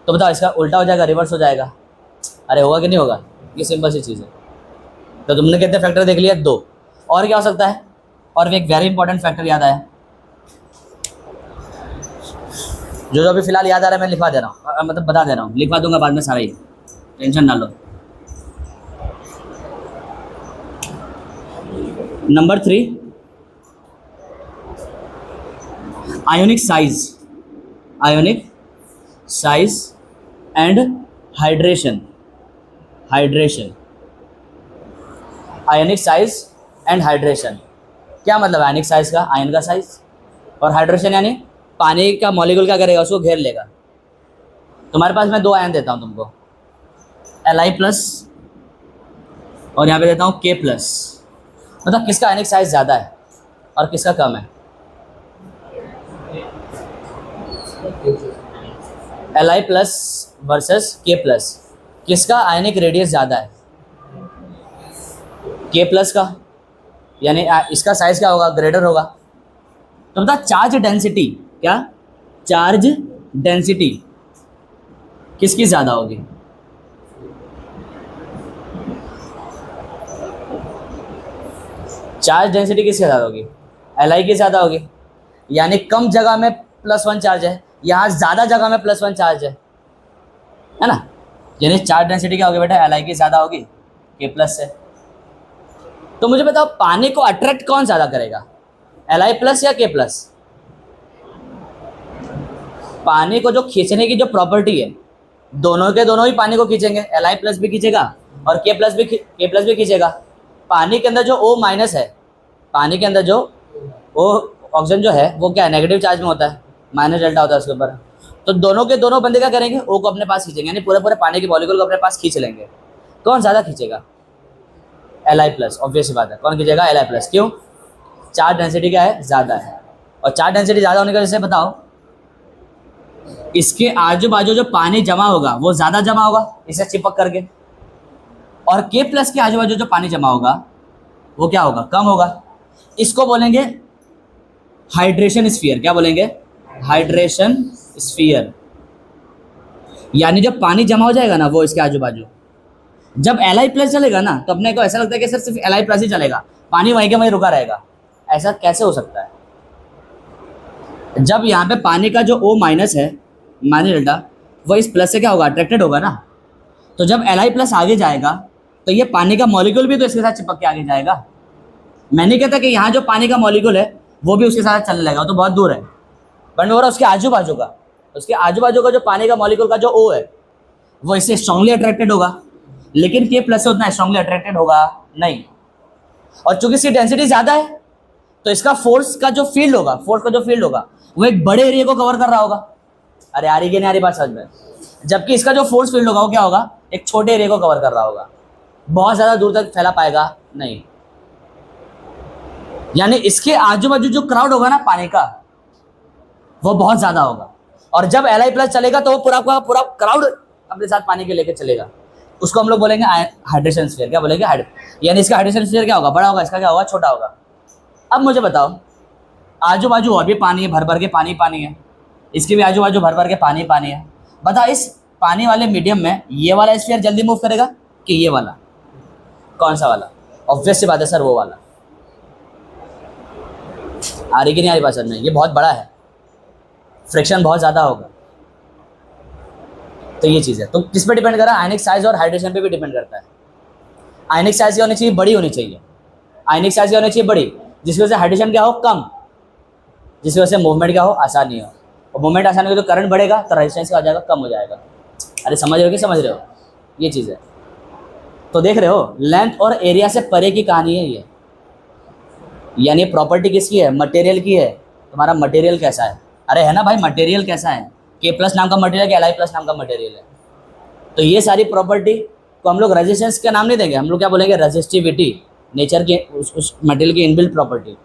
तो बताओ इसका उल्टा हो जाएगा, रिवर्स हो जाएगा। अरे होगा कि नहीं होगा, ये सिंपल सी चीज़ है। तो तुमने कितने फैक्टर देख लिया, 2, और क्या हो सकता है, और एक वेरी इंपॉर्टेंट फैक्टर याद आया, जो अभी फिलहाल याद आ रहा है मैं लिखवा दे रहा हूँ, मतलब बता दे रहा हूँ, लिखवा दूंगा बाद में सारा ही, टेंशन ना लो। Number 3, ionic size, ionic size and hydration, hydration, ionic size and hydration. क्या मतलब आयोनिक साइज का, आयन का साइज, और हाइड्रेशन यानी पानी का मॉलिक्यूल क्या करेगा, उसको घेर लेगा। तुम्हारे पास मैं 2 आयन देता हूं तुमको, Li+ और यहाँ पे देता हूँ K+, मतलब किसका आयनिक साइज ज़्यादा है और किसका कम है। Li+ वर्सेस K+, किसका आयनिक रेडियस ज़्यादा है, K+ का, यानी इसका साइज क्या होगा, ग्रेटर होगा। तो बता चार्ज डेंसिटी, क्या चार्ज डेंसिटी किसकी ज़्यादा होगी, चार्ज डेंसिटी किसकी ज़्यादा होगी, Li की ज़्यादा होगी, यानी कम जगह में +1 चार्ज है, यहाँ ज़्यादा जगह में +1 चार्ज है, है ना। यानी चार्ज डेंसिटी क्या होगी बेटा, Li की ज़्यादा होगी K प्लस से। तो मुझे बताओ पानी को अट्रैक्ट कौन ज़्यादा करेगा, Li प्लस या K प्लस। पानी को जो खींचने की जो प्रॉपर्टी है, दोनों के दोनों ही पानी को खींचेंगे, Li प्लस भी खींचेगा और K प्लस भी खींचेगा। पानी के अंदर जो O माइनस है, पानी के अंदर जो O ऑक्सीजन जो है वो क्या है, नेगेटिव चार्ज में होता है, माइनस डेल्टा होता है उसके ऊपर। तो दोनों के दोनों बंदे क्या करेंगे, O को अपने पास खींचेंगे, यानी पूरे पूरे पानी के मॉलिक्यूल को अपने पास खींच लेंगे। कौन ज़्यादा खींचेगा, Li प्लस, ऑब्वियस सी बात है। कौन खींचेगा, Li प्लस। क्यों, चार्ज डेंसिटी क्या है, ज़्यादा है। और चार्ज डेंसिटी ज़्यादा होने की वजह से बताओ इसके आजू बाजू जो पानी जमा होगा वो ज़्यादा जमा होगा इसे चिपक करके, और K प्लस के आजू बाजू जो पानी जमा होगा वो क्या होगा, कम होगा। इसको बोलेंगे हाइड्रेशन स्फीयर। क्या बोलेंगे, हाइड्रेशन स्फीयर। यानी जब पानी जमा हो जाएगा ना वो इसके आजू बाजू, जब Li प्लस चलेगा ना तो अपने को ऐसा लगता है कि सर सिर्फ Li प्लस ही चलेगा, पानी वहीं के वहीं रुका रहेगा। ऐसा कैसे हो सकता है, जब यहाँ पे पानी का जो O माइनस है, माइनस डेल्टा, वो इस प्लस से क्या होगा, अट्रैक्टेड होगा ना। तो जब Li प्लस आगे जाएगा तो ये पानी का मॉलिक्यूल भी तो इसके साथ चिपक के आगे जाएगा। मैं नहीं कहता कि यहाँ जो पानी का मॉलिक्यूल है वो भी उसके साथ चलने लगेगा, तो बहुत दूर है, बट मैं बोल रहा उसके आजू बाजू का, उसके आजू बाजू का जो पानी का मॉलिक्यूल का जो O है वो इससे स्ट्रांगली अट्रैक्टेड होगा, लेकिन K प्लस से उतना स्ट्रांगली अट्रैक्टेड होगा नहीं। और चूंकि इसकी डेंसिटी ज़्यादा है तो इसका फोर्स का जो फील्ड होगा वो एक बड़े एरिया को कवर कर रहा होगा। अरे आ रही कि नहीं आ रही बात समझ में। जबकि इसका जो फोर्स फील्ड होगा वो क्या होगा, एक छोटे एरिया को कवर कर रहा होगा, बहुत ज़्यादा दूर तक फैला पाएगा नहीं। यानी इसके आजू बाजू जो क्राउड होगा ना पानी का वो बहुत ज़्यादा होगा, और जब Li प्लस चलेगा तो वो पूरा क्राउड अपने साथ पानी के लेके चलेगा। उसको हम लोग बोलेंगे हाइड्रेशन स्फीयर। क्या बोलेंगे, यानी इसका हाइड्रेशन स्फीयर क्या होगा, बड़ा होगा, इसका क्या होगा, छोटा होगा। अब मुझे बताओ आजू बाजू और भी पानी है, भर भर के पानी है, इसके भी आजू बाजू भर भर के पानी है। बता इस पानी वाले मीडियम में ये वाला स्फीयर जल्दी मूव करेगा कि ये वाला, कौन सा वाला, ऑब्वियस सी बात है सर वो वाला। आ रही कि नहीं आ रही बात सर में, ये बहुत बड़ा है, फ्रिक्शन बहुत ज़्यादा होगा। तो ये चीज़ है, तो किस पे डिपेंड कर रहा है, आयनिक साइज और हाइड्रेशन पे भी डिपेंड करता है। आयनिक साइज की होनी चाहिए, बड़ी होनी चाहिए, आयनिक साइज की होनी चाहिए बड़ी, जिसकी वजह से हाइड्रेशन क्या हो, कम, जिसकी वजह से मूवमेंट क्या हो, आसानी हो। और मूवमेंट आसानी हो तो करंट बढ़ेगा तो रेजिस्टेंस क्या हो जाएगा, कम हो जाएगा। अरे समझ रहे हो कि समझ रहे हो, ये चीज़ है। तो देख रहे हो लेंथ और एरिया से परे की कहानी है ये। यानी प्रॉपर्टी किसकी है, मटेरियल की है। तुम्हारा मटेरियल कैसा है, अरे है ना भाई, मटेरियल कैसा है, K प्लस नाम का मटेरियल कि Li प्लस नाम का मटेरियल है। तो ये सारी प्रॉपर्टी को हम लोग रेजिस्टेंस का नाम नहीं देंगे, हम लोग क्या बोलेंगे, रेजिस्टिविटी, नेचर के उस मटेरियल की इनबिल्ट प्रॉपर्टी।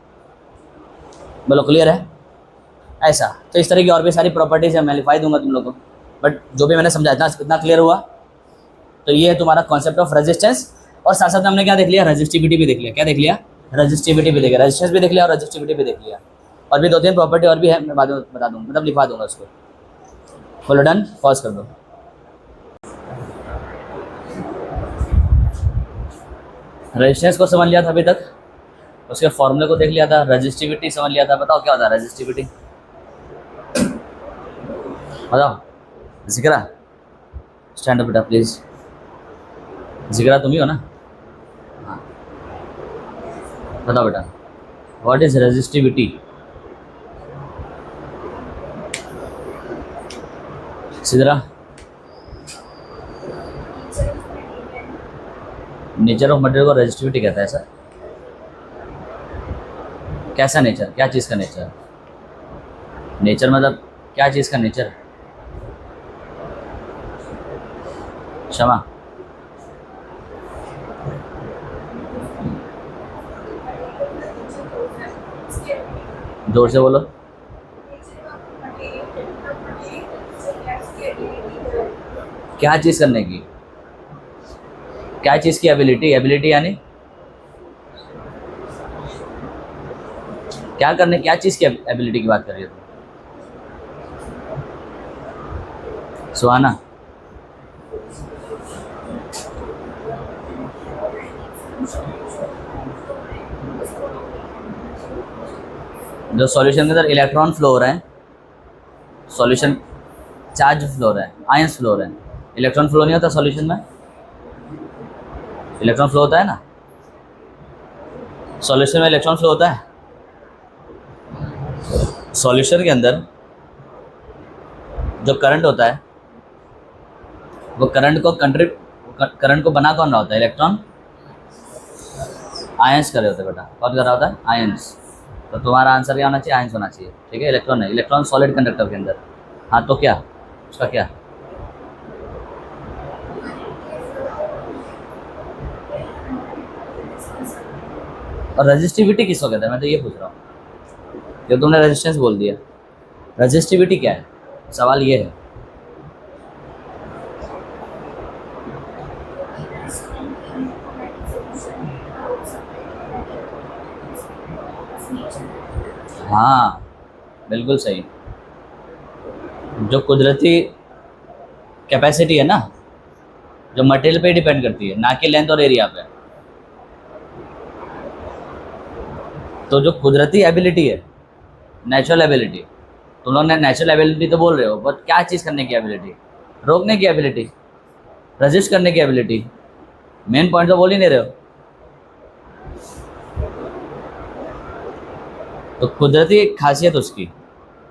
बोलो क्लियर है ऐसा। तो इस तरह की और भी सारी प्रॉपर्टीज है, मैं लिखवाई दूंगा तुम लोग को, बट जो भी मैंने समझा इतना क्लियर हुआ। तो ये है तुम्हारा कॉन्सेप्ट ऑफ रेजिस्टेंस। और साथ साथ हमने क्या देख लिया, रेजिस्टिविटी भी देख लिया। क्या देख लिया, रेजिस्टिविटी भी देख लिया, रेजिस्टेंस भी देख लिया और रेजिस्टिविटी भी देख लिया। और भी 2-3 प्रॉपर्टी और भी है, मैं बाद में बता दूँगा, मतलब लिखवा दूंगा उसको। बोलो डन, पॉज कर दो। रेजिस्टेंस को समझ लिया था अभी तक, उसके फॉर्मूले को देख लिया था, रेजिस्टिविटी समझ लिया था। बताओ क्या होता है रेजिस्टिविटी, बताओ। जिक्रा स्टैंड अप बेटा प्लीज। जिक्रा तुम ही हो ना, हाँ बताओ बेटा, what is resistivity. Sidra, nature of material को रेजिस्टिविटी कहता है सर। कैसा नेचर, क्या चीज़ का नेचर, नेचर मतलब क्या चीज़ का नेचर। क्षमा, जोर से बोलो। क्या चीज़ करने की, क्या चीज़ की एबिलिटी, एबिलिटी यानी क्या करने, क्या चीज़ की एबिलिटी की बात कर रही हो तुम, सुहाना। जो सॉल्यूशन के अंदर इलेक्ट्रॉन फ्लो हो रहे हैं, सॉल्यूशन चार्ज फ्लो हो रहा है, आयंस फ्लो हो रहे हैं, इलेक्ट्रॉन फ्लो नहीं होता सॉल्यूशन में, इलेक्ट्रॉन फ्लो होता है ना, सॉल्यूशन में इलेक्ट्रॉन फ्लो होता है। सॉल्यूशन के अंदर जो करंट होता है वो करंट को बना कौन रहा होता है, इलेक्ट्रॉन आयंस कर रहे होते हैं बेटा, कौन कर रहा होता है, आयंस। तो तुम्हारा आंसर क्या होना चाहिए, आयंस होना चाहिए, ठीक है। इलेक्ट्रॉन है, इलेक्ट्रॉन सॉलिड कंडक्टर के अंदर, हाँ तो क्या उसका क्या, और रजिस्टिविटी किसको कहते हैं, मैं तो ये पूछ रहा हूँ। जब तुमने रेजिस्टेंस बोल दिया, रजिस्टिविटी क्या है, सवाल ये है। हाँ बिल्कुल सही, जो कुदरती कैपेसिटी है ना, जो मटेरियल पे डिपेंड करती है, ना कि लेंथ और एरिया पे। तो जो कुदरती एबिलिटी है, नेचुरल एबिलिटी, तुम लोग ने नेचुरल एबिलिटी तो बोल रहे हो, बट क्या चीज़ करने की एबिलिटी, रोकने की एबिलिटी, रजिस्ट करने की एबिलिटी, मेन पॉइंट तो बोल ही नहीं रहे हो। तो कुदरती खासियत उसकी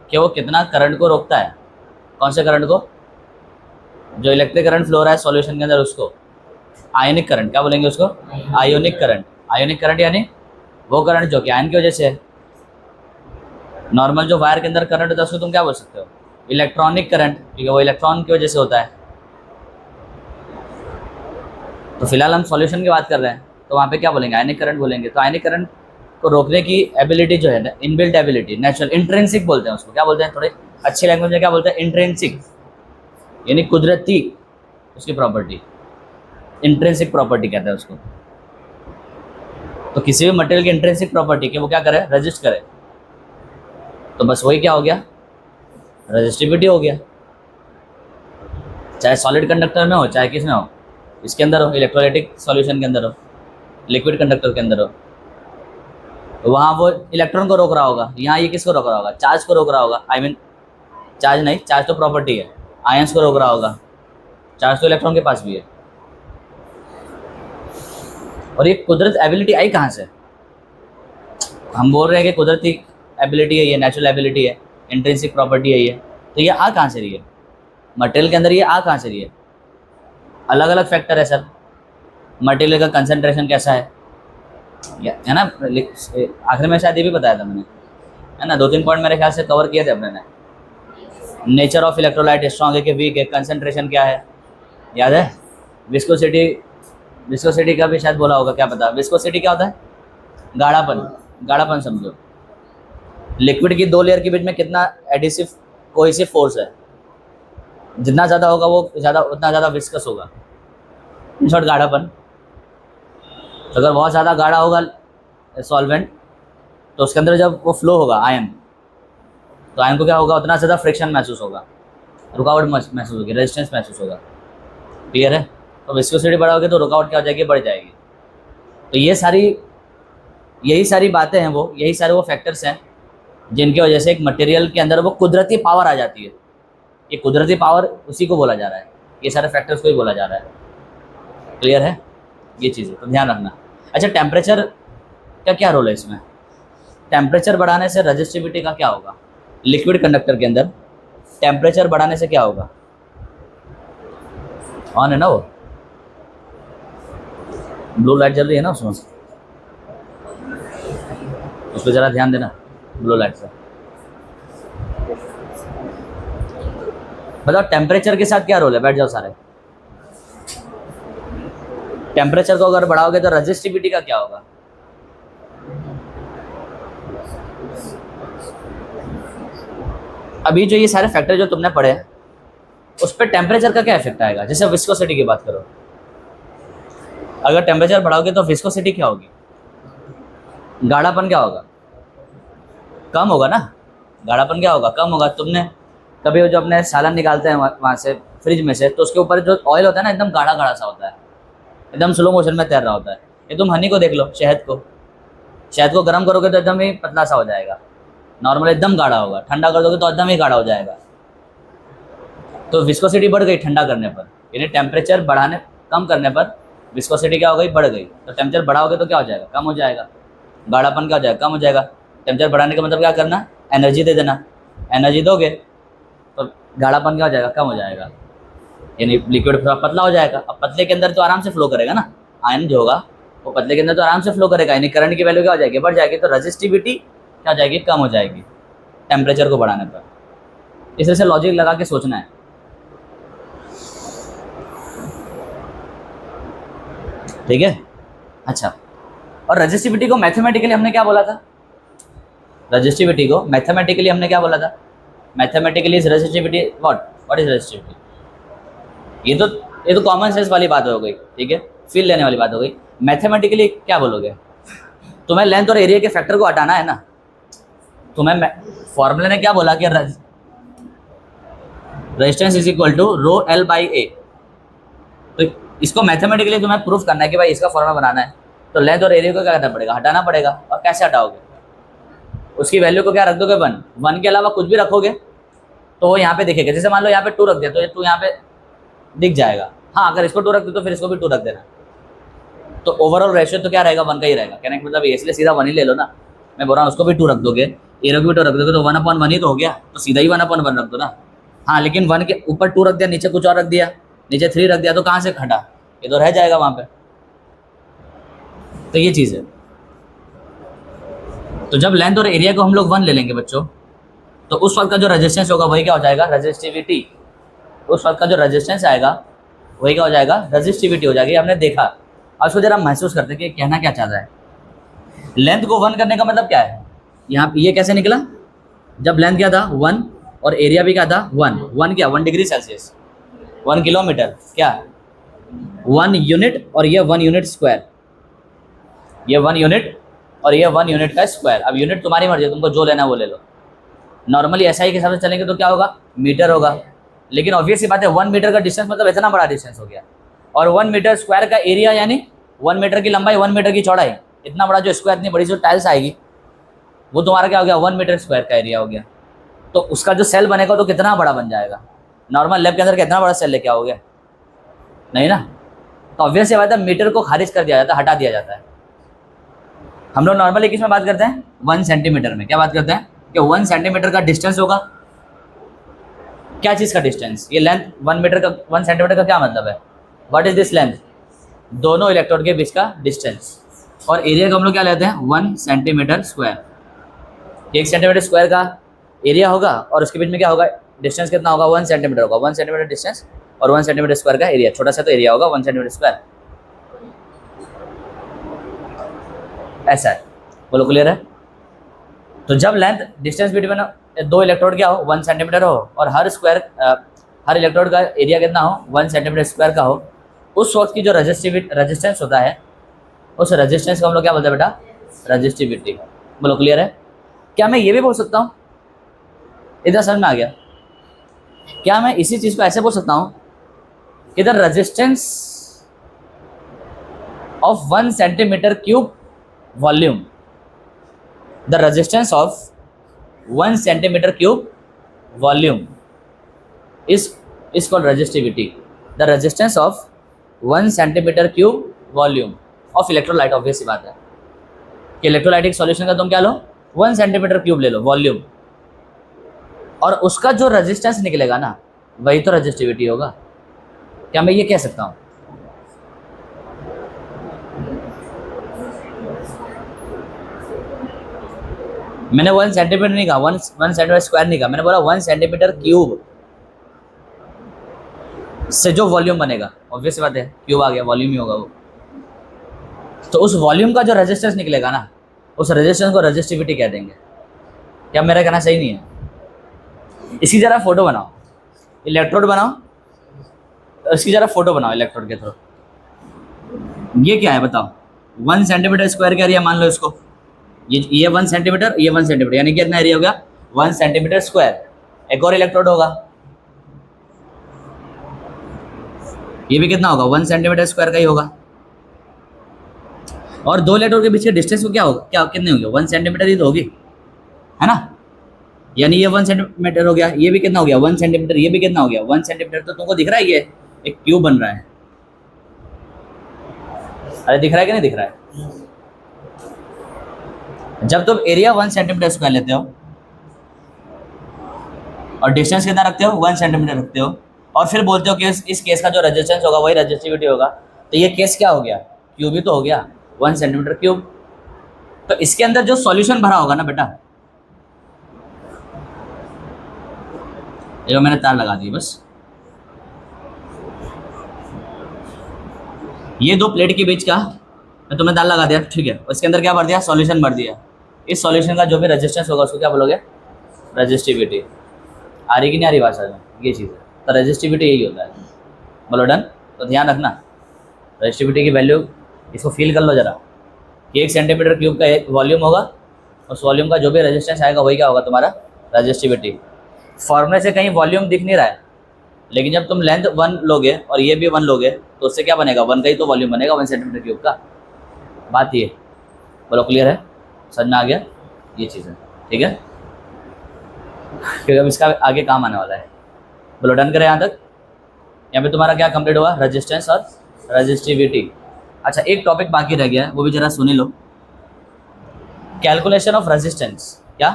कि वो कितना करंट को रोकता है, कौन से करंट को, जो इलेक्ट्रिक करंट फ्लो रहा है सॉल्यूशन के अंदर उसको आयोनिक करंट, क्या बोलेंगे उसको, आयोनिक करंट। आयोनिक करंट यानी वो करंट जो कि आयन की वजह से है। नॉर्मल जो वायर के अंदर करंट होता है उसको तुम क्या बोल सकते हो, इलेक्ट्रॉनिक करंट, क्योंकि वो इलेक्ट्रॉन की वजह से होता है। तो फिलहाल हम सॉल्यूशन की बात कर रहे हैं, तो वहाँ पे क्या बोलेंगे, आयनिक करंट बोलेंगे। तो आयनिक करंट को रोकने की एबिलिटी जो है ना, इनबिल्ट एबिलिटी, नेचुरल, इंट्रिंसिक बोलते हैं उसको, क्या बोलते हैं, थोड़े अच्छी लैंग्वेज में क्या बोलते हैं, इंट्रिंसिक, यानी कुदरती उसकी प्रॉपर्टी, इंट्रिंसिक प्रॉपर्टी कहते हैं उसको। तो किसी भी मटेरियल की इंट्रिंसिक प्रॉपर्टी कि वो क्या करे, रजिस्ट करे, तो बस वही क्या हो गया, रजिस्टिविटी हो गया। चाहे सॉलिड कंडक्टर में हो, चाहे किस में हो, इसके अंदर हो, इलेक्ट्रोलाइटिक सॉल्यूशन के अंदर हो, लिक्विड कंडक्टर के अंदर हो, तो वहाँ वो इलेक्ट्रॉन को रोक रहा होगा। यहाँ ये किसको रोक रहा होगा, चार्ज को रोक रहा होगा, आई मीन चार्ज नहीं, चार्ज तो प्रॉपर्टी है, आयंस को रोक रहा होगा, चार्ज तो इलेक्ट्रॉन के पास भी है। और ये कुदरत एबिलिटी आई कहाँ से, हम बोल रहे हैं कि कुदरती एबिलिटी है ये, नेचुरल एबिलिटी है, इंट्रिंसिक प्रॉपर्टी है ये, तो ये आ कहाँ से रही है, मटेरियल के अंदर ये आ कहाँ से रही है, अलग अलग फैक्टर है सर। मटेरियल का कंसंट्रेशन कैसा है ना, आखिर में शायद ये भी बताया था मैंने, है ना, 2-3 पॉइंट मेरे ख्याल से कवर किए थे अपने ने। नेचर ऑफ इलेक्ट्रोलाइट, स्ट्रॉन्ग है कि वीक है, कंसंट्रेशन क्या है, याद है, विस्कोसिटी का भी शायद बोला होगा, क्या पता। विस्कोसिटी क्या होता है, गाढ़ापन समझो। लिक्विड की 2 लेयर के बीच में कितना एडिसिव कोहेसिव फोर्स है, जितना ज़्यादा होगा वो उतना ज़्यादा विस्कस होगा, इन शॉर्ट गाढ़ापन। तो अगर बहुत ज़्यादा गाढ़ा होगा सॉल्वेंट, तो उसके अंदर जब वो फ्लो होगा आयन, तो आयन को क्या होगा, उतना ज़्यादा फ्रिक्शन महसूस होगा, रुकावट महसूस होगी, रेजिस्टेंस महसूस होगा, क्लियर है। तो विस्कोसिटी बढ़ाओगे तो रुकावट क्या हो जाएगी, बढ़ जाएगी। तो यही सारी बातें हैं, यही सारे वो फैक्टर्स हैं जिनकी वजह से एक मटेरियल के अंदर वो कुदरती पावर आ जाती है। ये कुदरती पावर उसी को बोला जा रहा है, ये सारे फैक्टर्स को ही बोला जा रहा है, क्लियर है ये चीज़ें, तो ध्यान रखना। अच्छा, टेम्परेचर का क्या रोल है इसमें, टेम्परेचर बढ़ाने से रजिस्टिविटी का क्या होगा, लिक्विड कंडक्टर के अंदर टेम्परेचर बढ़ाने से क्या होगा, ऑन है ना वो ब्लू लाइट जल रही है ना उसमें, उस पर ज़रा ध्यान देना, ब्लू लाइट से। बताओ टेम्परेचर के साथ क्या रोल है, बैठ जाओ सारे। टेम्परेचर को अगर बढ़ाओगे तो रजिस्टिविटी का क्या होगा, अभी जो ये सारे फैक्टर जो तुमने पढ़े उस पर टेम्परेचर का क्या इफेक्ट आएगा। जैसे विस्कोसिटी की बात करो, अगर टेम्परेचर बढ़ाओगे तो विस्कोसिटी क्या होगी, गाढ़ापन क्या होगा, कम होगा ना, गाढ़ापन क्या होगा, कम होगा। तुमने कभी जो अपने सालन निकालते हैं वहाँ से फ्रिज में से, तो उसके ऊपर जो ऑयल होता है ना, एकदम गाढ़ा गाढ़ा सा होता है, एकदम स्लो मोशन में तैर रहा होता है। ये तुम हनी को देख लो, शहद को गर्म करोगे तो एकदम ही पतला सा हो जाएगा, नॉर्मल एकदम गाढ़ा होगा, ठंडा कर दोगे तो एकदम ही गाढ़ा हो जाएगा। तो विस्कोसिटी बढ़ गई ठंडा करने पर, यानी टेम्परेचर बढ़ाने कम करने पर विस्कोसिटी क्या हो गई, बढ़ गई। तो टेम्परेचर बढ़ाओगे तो क्या हो जाएगा, कम हो जाएगा। गाढ़ापन क्या हो जाएगा, कम हो जाएगा। टेम्परेचर बढ़ाने का मतलब क्या करना, एनर्जी दे देना। एनर्जी दोगे तो गाढ़ापन क्या हो जाएगा, कम हो जाएगा, यानी लिक्विड थोड़ा पतला हो जाएगा। अब पतले के अंदर तो आराम से फ्लो करेगा ना, आयन जो होगा वो पतले के अंदर तो आराम से फ्लो करेगा, यानी करंट की वैल्यू क्या हो जाएगी, बढ़ जाएगी। तो रेजिस्टिविटी क्या हो जाएगी, कम हो जाएगी टेम्परेचर को बढ़ाने पर। इस तरह से लॉजिक लगा के सोचना है, ठीक है। अच्छा, और रेजिस्टिविटी को मैथमेटिकली हमने क्या बोला था, रेजिस्टिविटी को मैथमेटिकली हमने क्या बोला था, mathematically is resistivity what is resistivity. ये तो कॉमन सेंस वाली बात हो गई, ठीक है, फील लेने वाली बात हो गई। मैथमेटिकली क्या बोलोगे, तुम्हें लेंथ और एरिया के फैक्टर को हटाना है ना। तुम्हें फॉर्मूले ने क्या बोला कि resistance is equal to rho L by A. तो इसको मैथमेटिकली तुम्हें प्रूफ करना है कि भाई इसका फॉर्मूला बनाना है, तो लेंथ और एरिया को क्या करना पड़ेगा, हटाना पड़ेगा। और कैसे हटाओगे, उसकी वैल्यू को क्या रख दोगे, 1। 1 के अलावा कुछ भी रखोगे तो वो यहाँ पे दिखेगा। जैसे मान लो यहाँ पे 2 रख दिया तो ये 2 यहाँ पे दिख जाएगा। हाँ, अगर इसको 2 रख दो तो फिर इसको भी 2 रख देना। तो ओवरऑल रेशियो तो क्या रहेगा, 1 का ही रहेगा। कहने का मतलब इसलिए सीधा 1 ही ले लो ना। मैं बोल रहा हूँ उसको भी 2 रख दोगे, एरिया को भी 2 रख दोगे तो 1/1 ही तो हो गया। तो सीधा ही 1/1 रख दो ना। हाँ, लेकिन 1 के ऊपर 2 रख दिया, नीचे कुछ और रख दिया, नीचे 3 रख दिया, तो कहाँ से हटा, ये तो रह जाएगा वहाँ पे। तो ये चीज़ है। तो जब लेंथ और एरिया को हम लोग 1 ले लेंगे बच्चों, तो उस वक्त का जो रेजिस्टेंस होगा वही क्या हो जाएगा, रेजिस्टिविटी। उस वक्त का जो रेजिस्टेंस आएगा वही क्या हो जाएगा, रेजिस्टिविटी हो जाएगी। हमने देखा। अब उसको जरा महसूस करते हैं कि कहना क्या चाह रहा है। लेंथ को 1 करने का मतलब क्या है, यहाँ ये कैसे निकला, जब लेंथ क्या था 1 और एरिया भी क्या था 1। 1 क्या, 1 डिग्री सेल्सियस, 1 किलोमीटर क्या, 1 यूनिट, और ये 1 यूनिट स्क्वायर, ये 1 यूनिट और ये 1 यूनिट का स्क्वायर। अब यूनिट तुम्हारी मर्जी, तुमको जो लेना वो ले लो। नॉर्मली एसआई के हिसाब से चलेंगे तो क्या होगा, मीटर होगा। लेकिन ऑब्वियस सी बात है 1 मीटर का डिस्टेंस मतलब इतना बड़ा डिस्टेंस हो गया, और 1 मीटर स्क्वायर का एरिया यानी 1 मीटर की लंबाई 1 मीटर की चौड़ाई, इतना बड़ा जो स्क्वायर, इतनी बड़ी जो टाइल्स आएगी वो तुम्हारा क्या हो गया, 1 मीटर स्क्वायर का एरिया हो गया। तो उसका जो सेल बनेगा तो कितना बड़ा बन जाएगा। नॉर्मल लैब के अंदर कितना बड़ा सेल लेके आओगे, नहीं ना। तो ऑब्वियस सी बात है मीटर को खारिज कर दिया जाता है, हटा दिया जाता है। हम लोग नॉर्मली किस में बात करते हैं, 1 सेंटीमीटर में। क्या बात करते हैं कि 1 सेंटीमीटर का डिस्टेंस होगा, क्या चीज़ का डिस्टेंस, ये लेंथ 1 मीटर का, 1 सेंटीमीटर का क्या मतलब है, व्हाट इज दिस लेंथ, दोनों इलेक्ट्रोड के बीच का डिस्टेंस। और एरिया को हम लोग क्या लेते हैं, 1 सेंटीमीटर स्क्वायर। 1 सेंटीमीटर स्क्वायर का एरिया होगा और उसके बीच में क्या होगा, डिस्टेंस कितना होगा, 1 सेंटीमीटर होगा। 1 सेंटीमीटर डिस्टेंस और 1 सेंटीमीटर स्क्वायर का एरिया, छोटा सा तो एरिया होगा 1 सेंटीमीटर स्क्वायर। ऐसा है, बोलो क्लियर है। तो जब लेंथ डिस्टेंस बिटवीन 2 इलेक्ट्रोड क्या हो, 1 सेंटीमीटर हो, और हर इलेक्ट्रोड का एरिया कितना हो, 1 सेंटीमीटर स्क्वायर का हो, उस वक्त की जो रेजिस्टेंस होता है, उस रेजिस्टेंस को हम लोग क्या बोलते हैं बेटा, रेजिस्टिविटी। बोलो क्लियर है। क्या मैं ये भी बोल सकता हूँ, इधर समझ में आ गया, क्या मैं इसी चीज़ को ऐसे बोल सकता हूँ, इधर resistance of 1 centimetre cube volume, the resistance of 1 centimeter cube volume is called resistivity. The resistance of 1 centimeter cube volume of electrolyte, obvious सी बात है कि इलेक्ट्रोलाइटिक सॉल्यूशन का तुम क्या लो, 1 सेंटीमीटर क्यूब ले लो वॉल्यूम, और उसका जो रेजिस्टेंस निकलेगा ना वही तो रेजिस्टिविटी होगा। क्या मैं ये कह सकता हूँ, मैंने 1 सेंटीमीटर नहीं कहा, 1 सेंटीमीटर स्क्वायर नहीं कहा, मैंने बोला 1 सेंटीमीटर क्यूब से जो वॉल्यूम बनेगा, ऑब्वियस बात है क्यूब आ गया, वॉल्यूम ही होगा वो। तो उस वॉल्यूम का जो रेजिस्टेंस निकलेगा ना, उस रेजिस्टेंस को रेजिस्टिविटी कह देंगे। क्या मेरा कहना सही नहीं है। इसी जरा फोटो बनाओ, इलेक्ट्रोड बनाओ, इसकी जरा फोटो बनाओ इलेक्ट्रोड के थ्रू। ये क्या है बताओ, 1 सेंटीमीटर स्क्वायर का एरिया मान लो इसको, ये 1 सेंटीमीटर, ये 1 सेंटीमीटर, यानी कि कितना एरिया हो गया, 1 सेंटीमीटर स्क्वायर। एक और इलेक्ट्रोड होगा, ये भी कितना होगा, 1 सेंटीमीटर स्क्वायर का ही होगा। और 2 इलेक्ट्रोड के बीच के डिस्टेंस को क्या होगा, क्या कितने होंगे, 1 सेंटीमीटर ही तो होगी, है ना। यानी ये 1 सेंटीमीटर हो गया, ये भी कितना हो गया 1 सेंटीमीटर, ये भी कितना हो गया 1 सेंटीमीटर। तो तुमको दिख रहा है ये एक क्यूब बन रहा है। अरे दिख रहा है कि नहीं दिख रहा है? जब तुम एरिया 1 सेंटीमीटर स्क्वायर लेते हो और डिस्टेंस कितना रखते हो, 1 सेंटीमीटर रखते हो, और फिर बोलते हो कि इस केस का जो रेजिस्टेंस होगा वही रेजिस्टिविटी होगा, तो ये केस क्या हो गया? क्यूब ही तो हो गया, 1 सेंटीमीटर क्यूब। तो इसके अंदर जो सॉल्यूशन भरा होगा ना बेटा, ये मैंने तार लगा दी बस, ये दो प्लेट के बीच का मैं तुमने तार लगा दिया, ठीक है। उसके अंदर क्या भर दिया? सॉल्यूशन भर दिया। इस सॉल्यूशन का जो भी रेजिस्टेंस होगा उसको क्या बोलोगे? रेजिस्टिविटी। आ रही कि नहीं आ रही बात समझ में? ये चीज़ है, तो रेजिस्टिविटी यही होता है। बोलो डन। तो ध्यान रखना रेजिस्टिविटी की वैल्यू, इसको फील कर लो जरा कि 1 सेंटीमीटर क्यूब का एक वॉल्यूम होगा, उस वॉल्यूम का जो भी रेजिस्टेंस आएगा वही क्या होगा? तुम्हारा रेजिस्टिविटी। फॉर्मूले से कहीं वॉल्यूम दिख नहीं रहा है, लेकिन जब तुम लेंथ 1 लोगे और ये भी 1 लोगे तो उससे क्या बनेगा? 1 का ही तो वॉल्यूम बनेगा, 1 सेंटीमीटर क्यूब का। बात ये, बोलो क्लियर है? समझ में आ गया? ये चीज़ है, ठीक है, क्योंकि अब इसका आगे काम आने वाला है। बोलो डन करें यहाँ तक? यहाँ पे तुम्हारा क्या कंप्लीट हुआ? रेजिस्टेंस और रेजिस्टिविटी। अच्छा, एक टॉपिक बाकी रह गया है, वो भी जरा सुन लो। Calculation of resistance. क्या?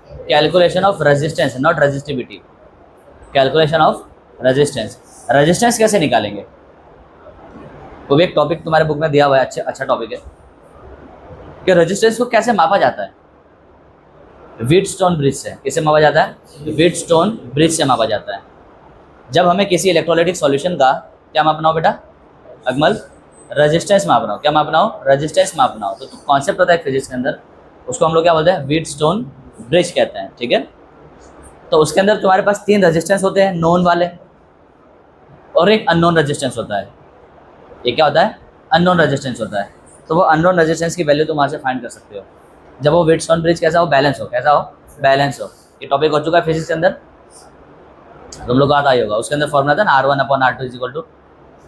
Calculation of resistance, not resistivity. Calculation of resistance. Resistance कैसे निकालेंगे? वो भी एक टॉपिक तुम्हारे बुक में दिया हुआ है, अच्छा टॉपिक है कि रेजिस्टेंस को कैसे मापा जाता है। व्हीटस्टोन ब्रिज से। किससे मापा जाता है? व्हीटस्टोन ब्रिज से मापा जाता है। जब हमें किसी इलेक्ट्रोलाइटिक सॉल्यूशन का क्या मापना हो बेटा? अकमल, रेजिस्टेंस मापना हो। क्या मापना हो? रेजिस्टेंस मापना हो। तो कॉन्सेप्ट होता है फिजिक्स के अंदर, उसको हम लोग क्या बोलते हैं? व्हीटस्टोन ब्रिज कहते हैं, ठीक है। तो उसके अंदर तुम्हारे पास 3 रेजिस्टेंस होते हैं, नोन वाले, और एक अननोन रेजिस्टेंस होता है। ये क्या होता है? अननोन रेजिस्टेंस होता है। तो वो अननोन रेजिस्टेंस की वैल्यू तुम वहाँ से फाइंड कर सकते हो जब वो व्हीटस्टोन ब्रिज कैसा हो? बैलेंस हो। कैसा हो? बैलेंस हो। ये टॉपिक हो चुका है फिजिक्स के अंदर, तुम लोग को आता ही होगा। उसके अंदर फॉर्मूला था ना, R1/R2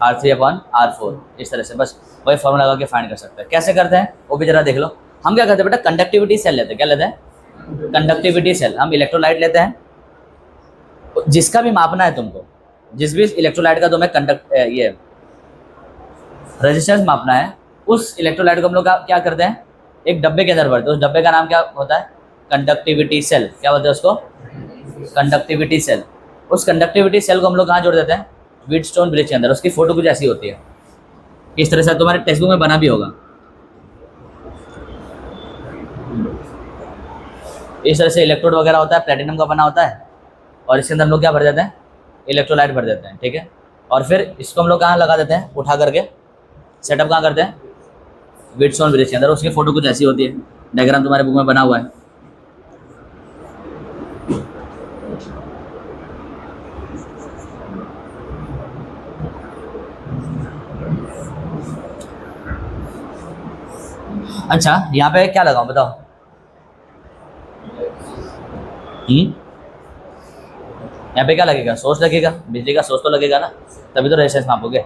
= R3/R4। इस तरह से बस वही फॉर्मूला लगा के फाइंड कर सकते हैं। कैसे करते हैं वो भी जरा देख लो। हम क्या करते हैं बेटा? कंडक्टिविटी सेल लेते हैं। क्या लेते हैं? Conductivity cell. हम इलेक्ट्रोलाइट लेते हैं, जिसका भी मापना है तुमको, जिस भी इलेक्ट्रोलाइट का तुम्हें ये रेजिस्टेंस मापना है, उस इलेक्ट्रोलाइट को हम लोग क्या करते हैं? एक डब्बे के अंदर भरते हैं। उस डब्बे का नाम क्या होता है? Conductivity cell. क्या बोलते हैं उसको? Conductivity cell. उस कंडक्टिविटी सेल को हम लोग कहाँ जोड़ देते हैं? व्हीटस्टोन ब्रिज के अंदर। उसकी फोटो कुछ ऐसी होती है, इस तरह से तुम्हारे टेक्स्ट बुक में बना भी होगा। इस तरह से इलेक्ट्रोड वगैरह होता है, प्लेटिनम का बना होता है, और इसके अंदर हम लोग क्या भर देते हैं? इलेक्ट्रोलाइट भर देते हैं, ठीक है। और फिर इसको हम लोग कहाँ लगा देते हैं? उठा करके सेटअप कहाँ करते हैं? व्हीटस्टोन ब्रिज के अंदर। उसकी फोटो कुछ ऐसी होती है, डायग्राम तुम्हारे बुक में बना हुआ है। अच्छा, यहाँ पे क्या लगाऊं बताओ? यहाँ पे क्या लगेगा? सोर्स लगेगा, बिजली का सोर्स तो लगेगा ना, तभी तो रेजिस्टेंस मापोगे।